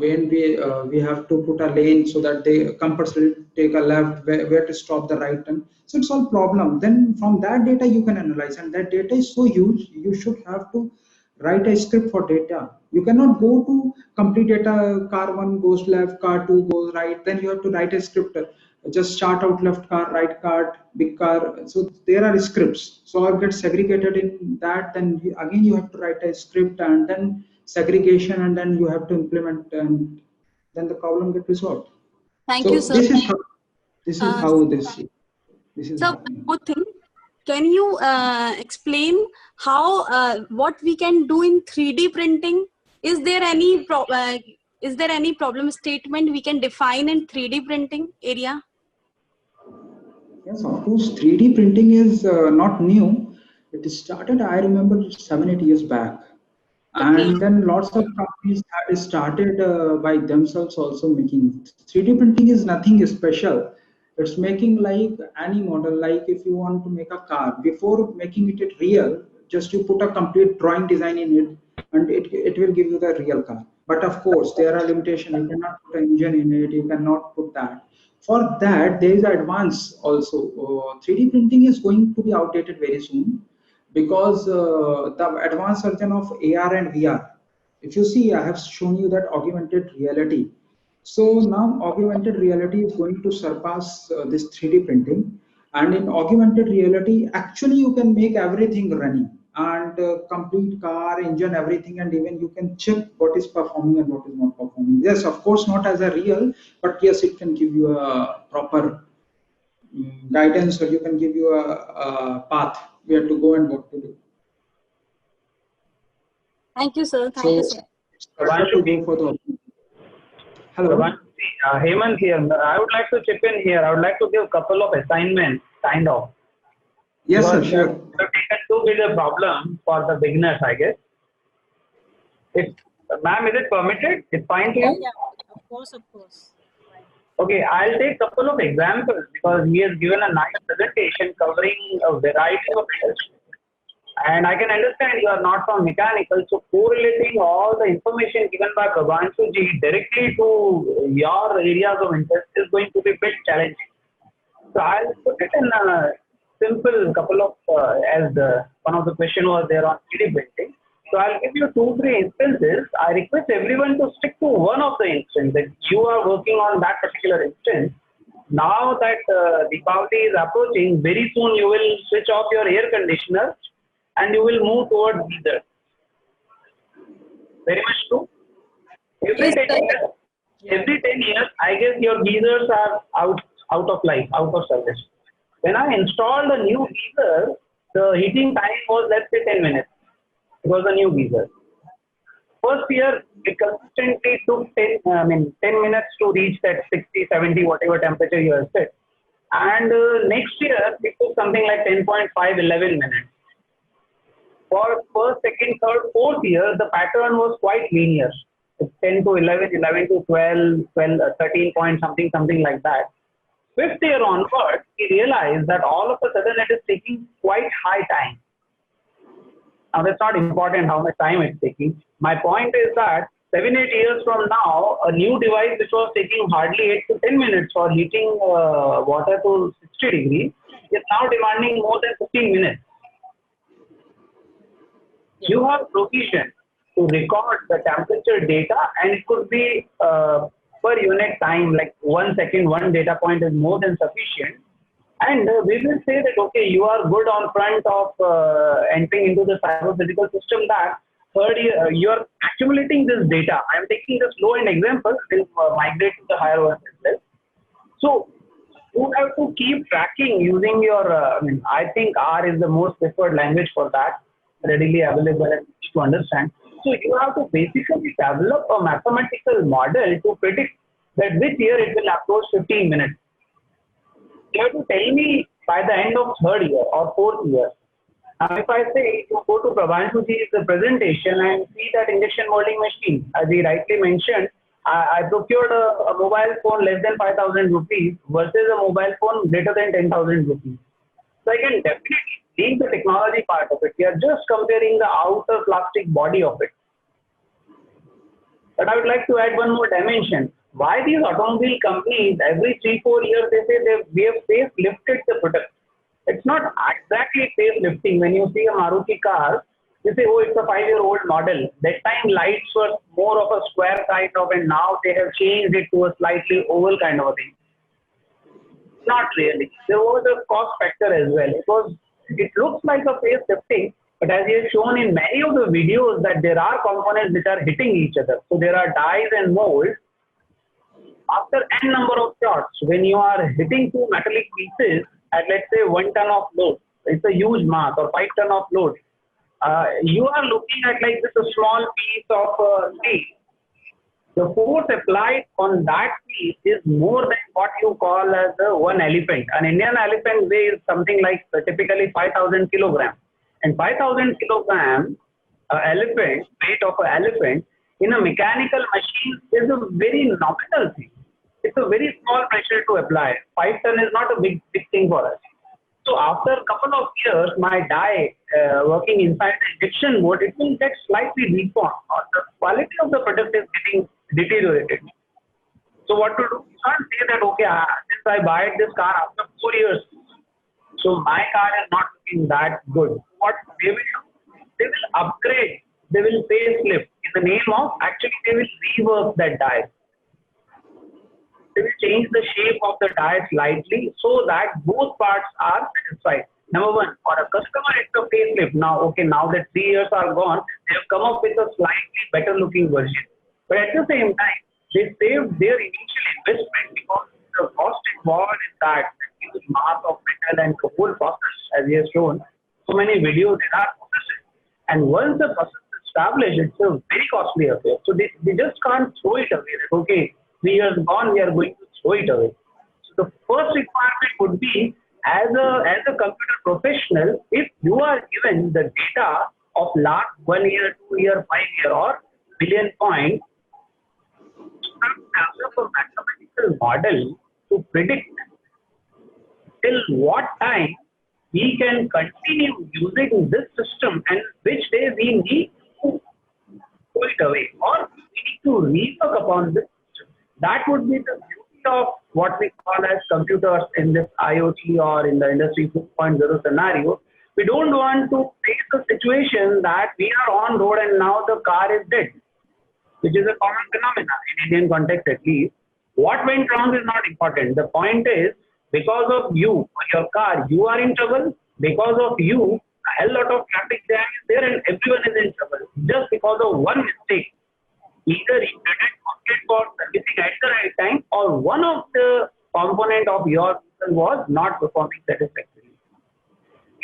A: when we have to put a lane so that they compulsory take a left, where to stop the right turn. So it's all problem. Then from that data you can analyze, and that data is so huge. You should have to write a script for data. You cannot go to complete data. Car one goes left, car two goes right. Then you have to write a script. Just start out left car, right car, big car. So there are scripts. So I get segregated in that. Then again you have to write a script and then segregation, and then you have to implement, and then the problem get resolved.
C: Thank you,
A: So
C: sir.
A: this is
C: Uh,
A: how this is
C: so
A: happening.
C: good thing. Can you explain how what we can do in 3D printing? Is there any is there any problem statement we can define in 3D printing area?
A: Yes, of course, 3D printing is not new. It started, I remember, 7 8 years back.
C: Okay.
A: And then lots of companies had started by themselves also making. 3D printing is nothing special. It's making like any model. Like if you want to make a car, before making it real, just you put a complete drawing design in it, and it will give you the real car. But of course, there are limitations. You cannot put an engine in it. You cannot put that. For that, there is advance also. 3D printing is going to be outdated very soon because the advanced version of AR and VR. If you see, I have shown you that augmented reality. So now augmented reality is going to surpass this 3D printing. And in augmented reality, actually you can make everything running and complete car, engine, everything, and even you can check what is performing and what is not performing. Yes, of course, not as a real, but yes, it can give you a proper guidance, or you can give you a path where to go and what to do.
C: Thank you, sir.
A: So
C: Thank you, sir.
A: it's better to go for the. Hello.
D: Hemant here. I would like to chip in here. I would like to give a couple of assignments, kind of.
A: Yes, sir,
D: Because
A: sure.
D: you have taken too big a problem for the beginners, I guess. Ma'am, is it permitted? It's fine to
B: Yeah,
D: you?
B: yeah, of course, of course. Right.
D: Okay, I'll take a couple of examples because he has given a nice presentation covering a variety of industries. And I can understand you are not from mechanical, so correlating all the information given by Prabhanshu ji directly to your areas of interest is going to be a bit challenging. So I'll put it in a simple couple of, one of the question was there on 3D printing. So I'll give you 2-3 instances. I request everyone to stick to one of the instances that you are working on that particular instance. Now that Deepavali is approaching, very soon you will switch off your air conditioner and you will move towards geyser. Very much true. Every
C: Yes,
D: 10
C: sir.
D: years, every 10 years, I guess your geysers are out of life, out of service. When I installed a new geyser, the heating time was, let's say, 10 minutes. It was a new geyser. First year, it consistently took 10 minutes to reach that 60, 70, whatever temperature you have set. And next year, it took something like 10.5, 11 minutes. For first, second, third, fourth year, the pattern was quite linear. It's 10 to 11, 11 to 12, 12 13 point something, something like that. Fifth year onward, we realized that all of a sudden it is taking quite high time. Now, that's not important how much time it's taking. My point is that 7-8 years from now, a new device which was taking hardly 8 to 10 minutes for heating water to 60 degrees is now demanding more than 15 minutes. You have provision to record the temperature data, and it could be per unit time, like 1 second, one data point is more than sufficient. And we will say that, okay, you are good on front of entering into the cyber physical system that third year, you are accumulating this data. I am taking this low-end example, will migrate to the higher one. So you have to keep tracking using your, I think R is the most preferred language for that, readily available and easy to understand. So you have to basically develop a mathematical model to predict that which year it will approach 15 minutes. You have to tell me by the end of third year or fourth year. Now, if I say you go to Prabhanshu ji's presentation and see that injection molding machine, as he rightly mentioned, I procured a mobile phone less than 5,000 rupees versus a mobile phone greater than 10,000 rupees. So I can definitely leave the technology part of it. We are just comparing the outer plastic body of it. But I would like to add one more dimension. Why these automobile companies, every 3-4 years, they say we have facelifted the product. It's not exactly facelifting. When you see a Maruti car, you say, oh, it's a 5-year-old model. That time lights were more of a square kind of, and now they have changed it to a slightly oval kind of a thing. Not really. There was a cost factor as well. It looks like a facelifting, but as you have shown in many of the videos that there are components which are hitting each other. So there are dies and molds. After n number of shots, when you are hitting two metallic pieces at, let's say, 1 ton of load, it's a huge mass, or 5 ton of load, you are looking at like this a small piece of steel. The force applied on that piece is more than what you call as one elephant. An Indian elephant weighs something like typically 5,000 kilograms. And 5,000 kilogram elephant, weight of an elephant in a mechanical machine is a very nominal thing. It's a very small pressure to apply. 5 ton is not a big thing for us. So after a couple of years, my die working inside the injection mode, it will get slightly deformed, or the quality of the product is getting deteriorated. So what to do? You can't say that, okay, since I buy this car after 4 years, so my car is not looking that good. What they will do? They will upgrade, they will facelift in the name of, actually they will rework that die. They will change the shape of the die slightly so that both parts are satisfied. Number one, for a customer, it's a facelift. Now, okay, now that 3 years are gone, they have come up with a slightly better looking version. But at the same time, they saved their initial investment because the cost involved in that, huge mass of metal and the whole process, as he has shown, so many videos in our processes. And once the process is established, it's a very costly affair. So they just can't throw it away. Like, okay, 3 years gone, we are going to throw it away. So the first requirement would be, as a computer professional, if you are given the data of last 1 year, 2 year, 5 year, or billion points, develop a mathematical model to predict till what time we can continue using this system and which day we need to throw it away, or we need to rework upon this system. That would be the beauty of what we call as computers in this IoT or in the Industry 4.0 scenario. We don't want to face the situation that we are on road and now the car is dead, which is a common phenomenon in Indian context at least. What went wrong is not important. The point is, because of you or your car, you are in trouble. Because of you, a hell lot of traffic jam is there and everyone is in trouble. Just because of one mistake, either you didn't get for servicing at the right time, or one of the component of your system was not performing satisfactorily.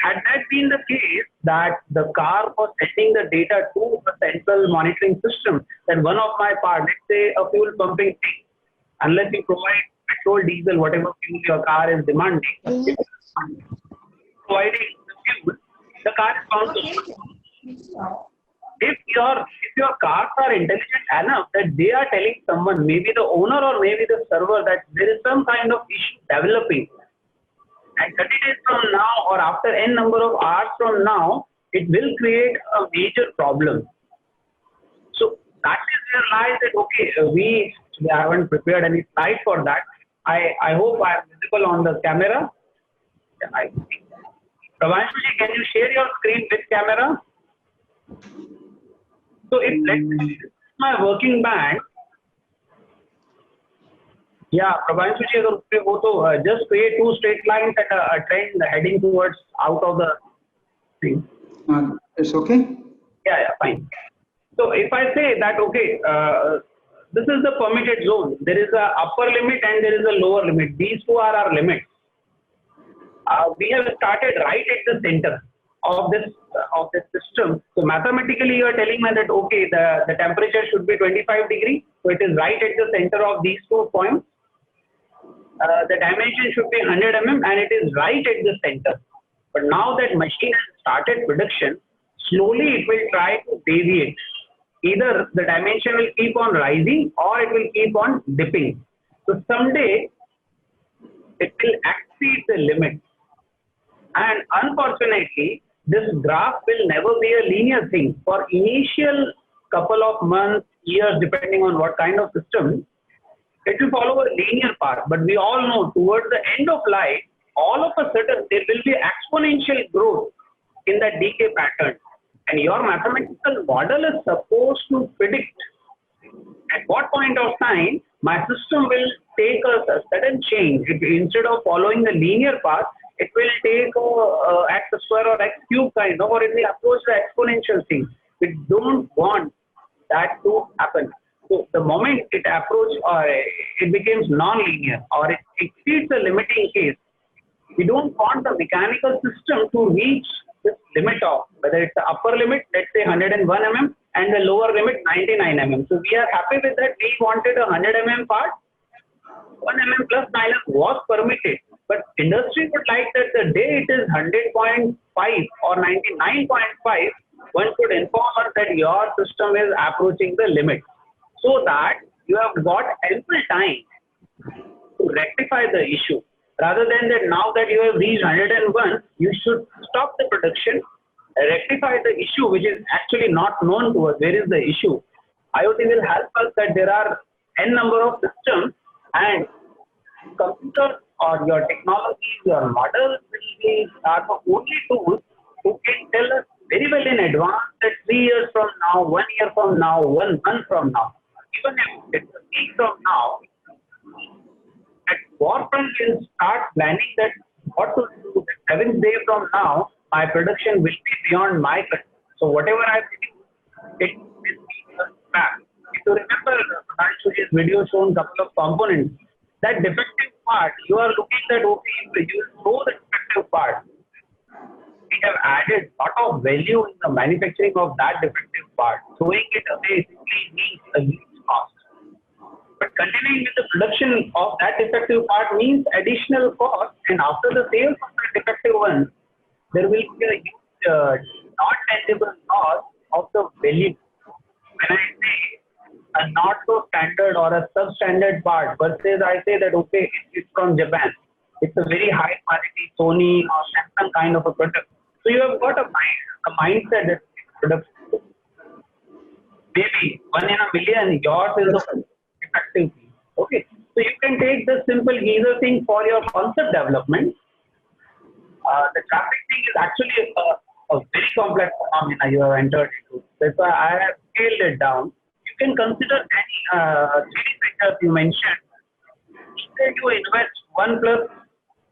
D: Had that been the case, that the car was sending the data to a central monitoring system, then one of my parts, let's say a fuel pumping thing, unless you provide petrol, diesel, whatever fuel your car is demanding, providing the fuel, the car is bound to. If your cars are intelligent enough that they are telling someone, maybe the owner or maybe the server, that there is some kind of issue developing, and 30 days from now or after n number of hours from now, it will create a major problem. So that is where lies that, okay, we haven't prepared any slide for that. I hope I am visible on the camera. Prabhanshuji, can you share your screen with camera? So if let's say this is my working band, yeah, Prabhanshuji, अगर उसपे हो तो just create 2 straight lines and a trend heading towards out of the thing.
A: It's okay?
D: Yeah, fine. So if I say that, okay, this is the permitted zone. There is a upper limit and there is a lower limit. These two are our limits. We have started right at the center of this system. So mathematically, you are telling me that, okay, the temperature should be 25 degrees. So it is right at the center of these 2 points. The dimension should be 100 mm and it is right at the center. But now that machine has started production, slowly it will try to deviate. Either the dimension will keep on rising or it will keep on dipping. So someday it will exceed the limit. And unfortunately, this graph will never be a linear thing. For initial couple of months, years, depending on what kind of system, it will follow a linear path. But we all know towards the end of life, all of a sudden there will be exponential growth in that decay pattern. And your mathematical model is supposed to predict at what point of time my system will take a sudden change. Instead of following the linear path, it will take x square or x cube kind of, or it will approach the exponential thing. We don't want that to happen. So the moment it approaches or it becomes non-linear or it exceeds the limiting case, we don't want the mechanical system to reach this limit of, whether it's the upper limit, let's say 101 mm, and the lower limit 99 mm. So we are happy with that. We wanted a 100 mm part. 1 mm plus minus was permitted. But industry would like that the day it is 100.5 or 99.5, one should inform us that your system is approaching the limit, so that you have got ample time to rectify the issue. Rather than that, now that you have reached 101, you should stop the production, rectify the issue which is actually not known to us. Where is the issue? IoT will help us that there are n number of systems, and computers or your technologies, your models are the only tools who can tell us very well in advance that 3 years from now, 1 year from now, 1 month from now, even if it's a week from now, at forefront will start planning that what to do. The 7th day from now, my production will be beyond my control. So whatever I produce, it will be back. If you remember Sudhanshu's video shown couple of components, that defective part, you are looking at, okay, if you show the defective part, we have added a lot of value in the manufacturing of that defective part. Throwing it away simply means a huge cost. But continuing with the production of that defective part means additional cost, and after the sales of the defective one, there will be a huge non-tangible loss of the value. When I say a not so standard or a substandard part, versus I say that okay, it's from Japan, it's a very high quality Sony or Samsung kind of a product. So you have got a mindset that product maybe 1 in a million, yours is the effective thing. Okay, so you can take the simple either thing for your concept development. The traffic thing is actually a very complex phenomena you have entered into. That's why I have scaled it down. You can consider any 3D printers you mentioned. If you invest 1+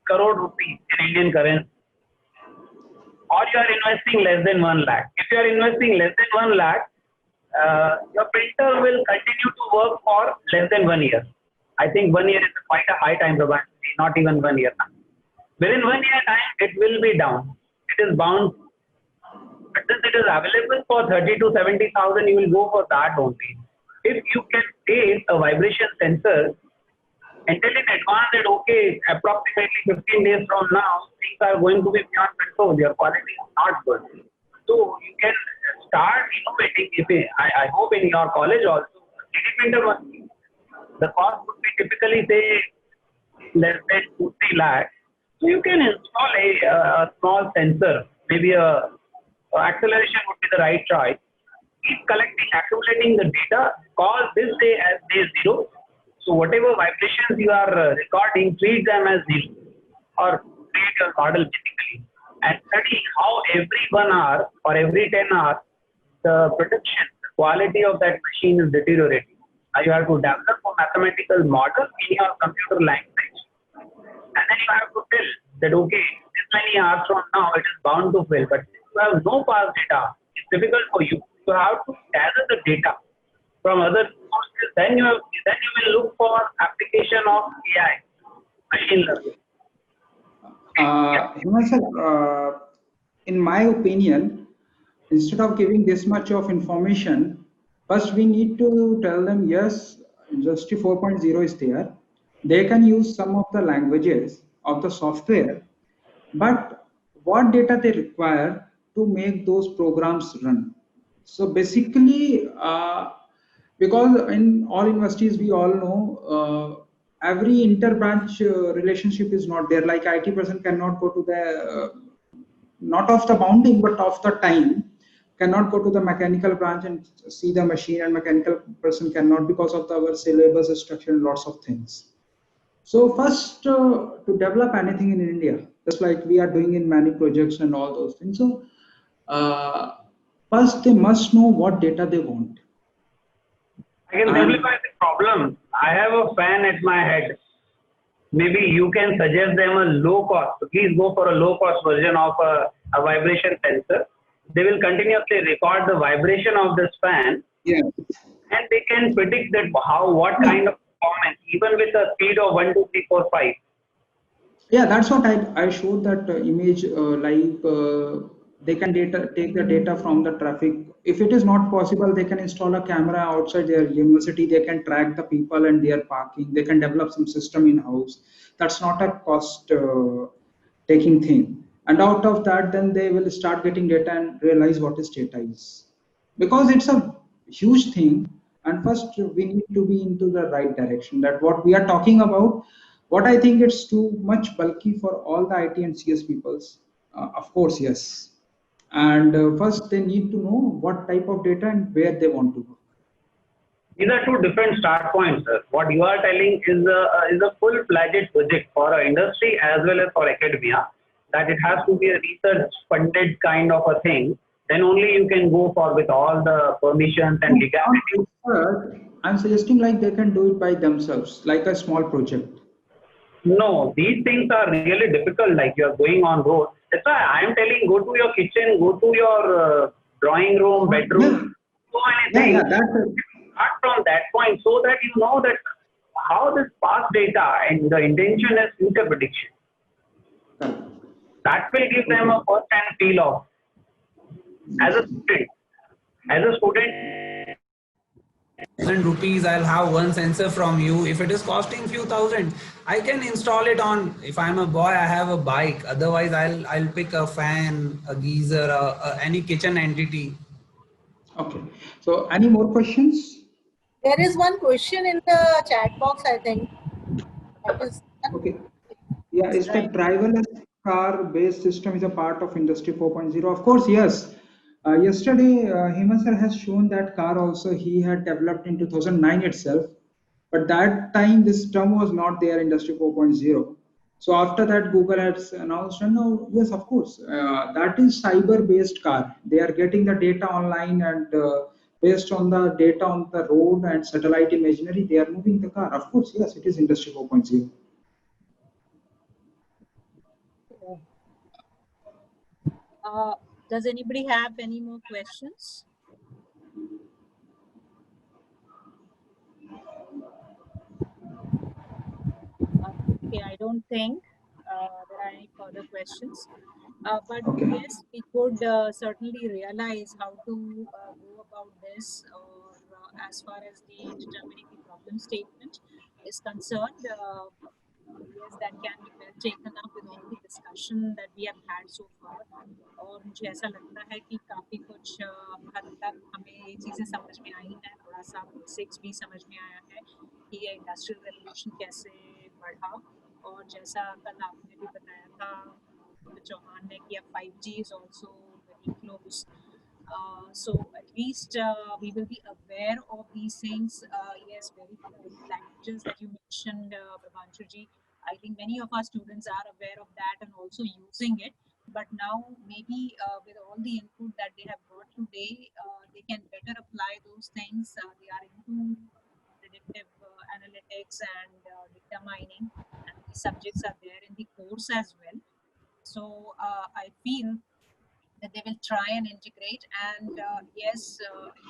D: crore rupees in Indian currency, or you are investing less than 1 lakh. If you are investing less than 1 lakh, your printer will continue to work for less than 1 year. I think 1 year is quite a high time, not even 1 year now. Within 1 year time, it will be down. It is bound. But since it is available for 30 to 70,000, you will go for that only. If you can take a vibration sensor and tell in advance that okay, approximately 15 days from now, things are going to be beyond control. Your quality is not good. So you can start innovating. I hope in your college also, 3D printer, the cost would be typically say less than 2-3 lakhs. So you can install a small sensor, maybe a acceleration would be the right choice. Keep accumulating the data, call this day as day 0. So whatever vibrations you are recording, treat them as 0 or create your model basically, and study how every 1 hour or every 10 hours the production, the quality of that machine is deteriorating. Now you have to develop a mathematical model in your computer language, and then you have to tell that okay, this many hours from now it is bound to fail. But if you have no past data, it's difficult for you. You have to gather the data from other sources. Then you will look for application of AI, machine learning.
A: Himant, in my opinion, instead of giving this much of information, first we need to tell them yes, Industry 4.0 is there. They can use some of the languages of the software, but what data they require to make those programs run. So basically, because in all universities we all know every inter-branch relationship is not there. Like IT person cannot go to the not of the bounding but of the time, cannot go to the mechanical branch and see the machine, and mechanical person cannot because of our syllabus structure and lots of things. So first to develop anything in India, just like we are doing in many projects and all those things. So first they must know what data they want.
D: I can simplify the problem. I have a fan at my head. Maybe you can suggest them a low cost. So please go for a low cost version of a vibration sensor. They will continuously record the vibration of this fan.
A: Yeah.
D: And they can predict that what kind of performance, even with a speed of 1, 2, 3, 4, 5.
A: Yeah, that's what I showed that image live. They can take the data from the traffic. If it is not possible, they can install a camera outside their university. They can track the people and their parking. They can develop some system in house. That's not a cost taking thing. And out of that, then they will start getting data and realize what is data is. Because it's a huge thing. And first, we need to be into the right direction. That what we are talking about. What I think it's too much bulky for all the IT and CS peoples. Of course, yes. And first, they need to know what type of data and where they want to go.
D: These are two different start points, sir. What you are telling is a full-fledged project for our industry as well as for academia, that it has to be a research-funded kind of a thing. Then only you can go for with all the permissions and legalities.
A: Third, I'm suggesting like they can do it by themselves, like a small project.
D: No, these things are really difficult. Like you are going on road. That's why I am telling, go to your kitchen, go to your drawing room, bedroom, do anything.
A: Yeah, that's
D: Start from that point so that you know that how this past data and the intention is future prediction. That will give them a first-hand feel of. As a student,
E: ₹1,000, I'll have one sensor from you. If it is costing few thousand, I can install it on. If I'm a boy, I have a bike. Otherwise, I'll pick a fan, a geyser, any kitchen entity.
A: okay. So, any more questions?
F: There is one question in the chat box, I think.
A: Okay. Yeah, is the driverless car-based system is a part of Industry 4.0? Of course, yes. Yesterday, Hema sir has shown that car also he had developed in 2009 itself. But that time, this term was not there, Industry 4.0. So after that, Google has announced, and no, yes, of course, that is cyber-based car. They are getting the data online and based on the data on the road and satellite imagery, they are moving the car. Of course, yes, it is Industry 4.0.
B: Does anybody have any more questions? Okay, I don't think there are any further questions. But yes, we could certainly realize how to go about this, or as far as the determining the problem statement is concerned. Yes, that can be well taken up with all the discussion that we have had so far. और मुझे ऐसा लगता है कि काफ़ी कुछ हद तक हमें ये चीज़ें समझ में आई हैं, थोड़ा सा बेसिक्स भी समझ में आया है कि ये इंडस्ट्रियल रेवोल्यूशन कैसे बढ़ा, और जैसा कल आपने भी बताया था चौहान ने कि अब 5G is also very close. So at least we will be aware of these things. Yes, very languages that you mentioned, Prabhanshuji. I think many of our students are aware of that and also using it. But now maybe with all the input that they have got today, they can better apply those things. They are into predictive analytics and data mining, and these subjects are there in the course as well. So I feel that they will try and integrate, and yes,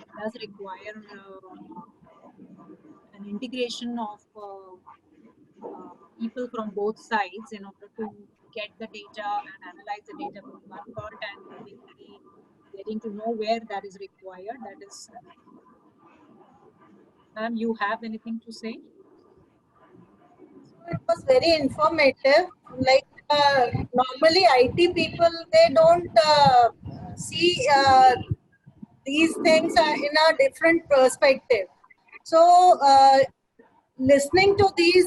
B: it does require an integration of people from both sides in order to get the data and analyze the data from one part, and getting to know where that is required. That is, ma'am, you have anything to say?
F: It was very informative. Like normally IT people, they don't see these things in a different perspective. So listening to these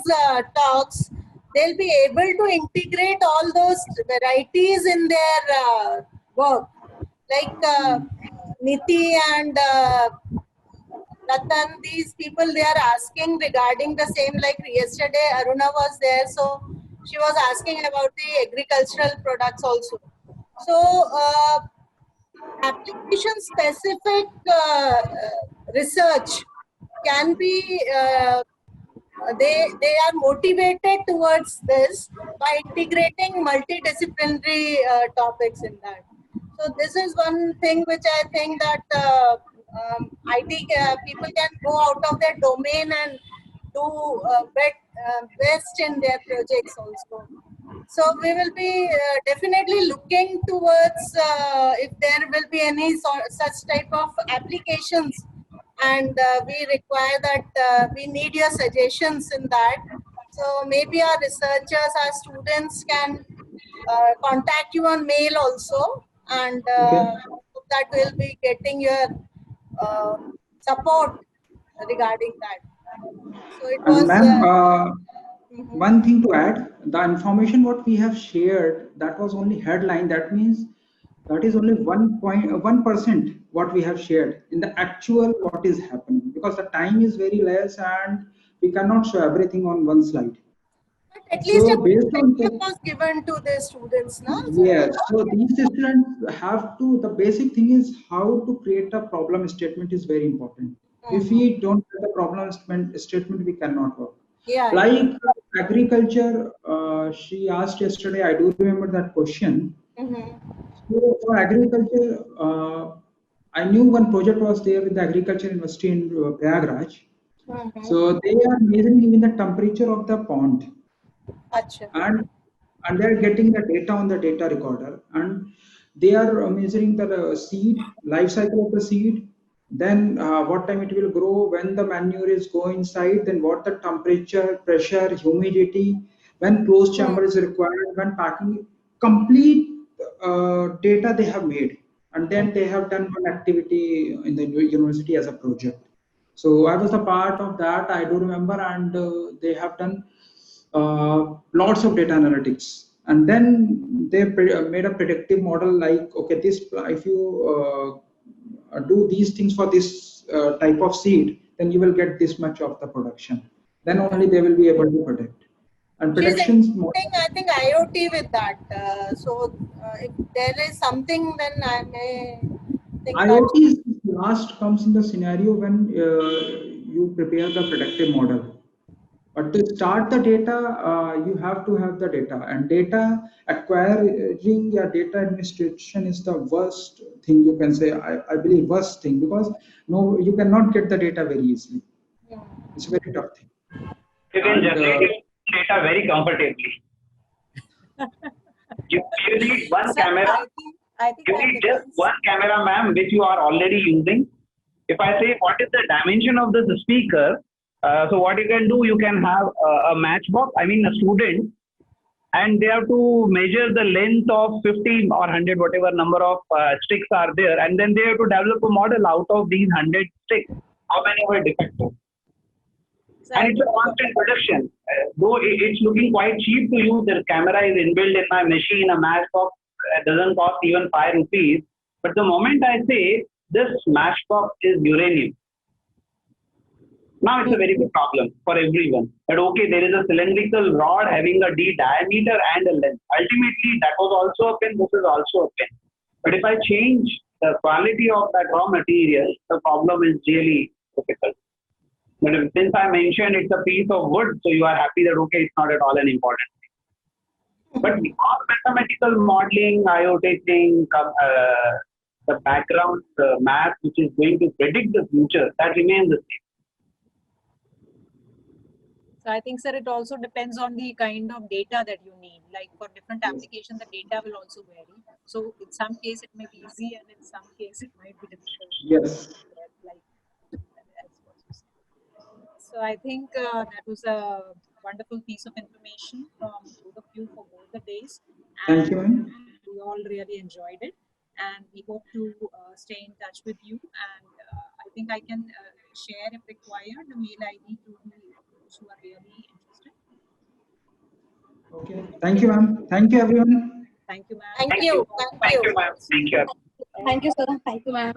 F: talks, they'll be able to integrate all those varieties in their work. Like Niti and Ratan, these people, they are asking regarding the same, like yesterday Aruna was there, so she was asking about the agricultural products also. So application specific research can be, they are motivated towards this by integrating multidisciplinary topics in that. So this is one thing which I think that IT people can go out of their domain and do best in their projects also. So we will be definitely looking towards if there will be any such type of applications, and we require that we need your suggestions in that. So maybe our researchers, our students can contact you on mail also, and that will be getting your support regarding that. So it
A: And
F: was.
A: ma'am,
F: Mhm.
A: one thing to add, the information what we have shared, that was only headline. That means that is only 1.1% what we have shared in the actual what is happening, because the time is very less and we cannot show everything on one slide.
F: But at least a
A: So based on
F: perspective
A: that,
F: was given to the students, no?
A: yes, so these students have to, the basic thing is how to create a problem statement is very important. If
F: Mhm.
A: we don't get the problem statement, we cannot work.
F: Yeah, yeah.
A: Like agriculture, she asked yesterday, I do remember that question.
F: Mm-hmm.
A: So for agriculture, I knew one project was there with the agriculture university in Prayagraj.
F: Mm-hmm.
A: So they are measuring even the temperature of the pond,
F: Acha.
A: and they are getting the data on the data recorder, and they are measuring the seed life cycle of the seed, then what time it will grow, when the manure is go inside, then what the temperature, pressure, humidity, when closed
F: Mm.
A: chamber is required, when packing, complete data they have made, and then they have done one activity in the university as a project. So I was a part of that, I do remember, and they have done lots of data analytics, and then they made a predictive model like, okay, this if you do these things for this type of seed, then you will get this much of the production, then only they will be able to predict. And
F: She's
A: predictions
F: including, I think, IoT with that. So if there is something, then I may think that.
A: IoT is last comes in the scenario when you prepare the predictive model. But to start the data, you have to have the data, and data acquiring your data administration is the worst thing you can say. I believe worst thing, because no, you cannot get the data very easily. It's a very tough thing.
D: You can
A: And
D: generate data very comfortably. You need one
F: Sir,
D: camera.
F: I think
D: You
F: that
D: need just
F: depends.
D: one camera, ma'am, which you are already using. If I say what is the dimension of this speaker, so what you can do, you can have a matchbox, I mean a student, and they have to measure the length of 50 or 100, whatever number of sticks are there, and then they have to develop a model out of these 100 sticks. How many were defective?
B: So
D: And
B: I
D: it's a
B: think
D: constant production. Though it's looking quite cheap to use, the camera is inbuilt in my machine, a matchbox doesn't cost even 5 rupees. But the moment I say this matchbox is uranium, now it's a very big problem for everyone. But okay, there is a cylindrical rod having a D diameter and a length. Ultimately, that was also a pin, this is also a pin. But if I change the quality of that raw material, the problem is really difficult. But since I mentioned it's a piece of wood, so you are happy that okay, it's not at all an important thing. But our mathematical modeling, IoT thing, the background math, which is going to predict the future, that remains the same.
B: So I think, sir, it also depends on the kind of data that you need. Like for different applications, the data will also vary. So in some case it may be easy, and in some case it might be difficult.
A: yes,
B: Like as what you said. So I think that was a wonderful piece of information from both of you for both the days,
A: thank you,
B: and
A: ma'am.
B: we all really enjoyed it. And we hope to stay in touch with you. And I think I can share, if required, the mail ID to those who are really interested.
A: Okay, thank you, ma'am. Thank you, everyone.
B: Thank you, ma'am.
F: Thank
D: Thank
F: you.
D: you.
F: Thank
D: Thank
F: you.
D: you, ma'am. Thank you.
C: Thank you, sir. Thank you, ma'am.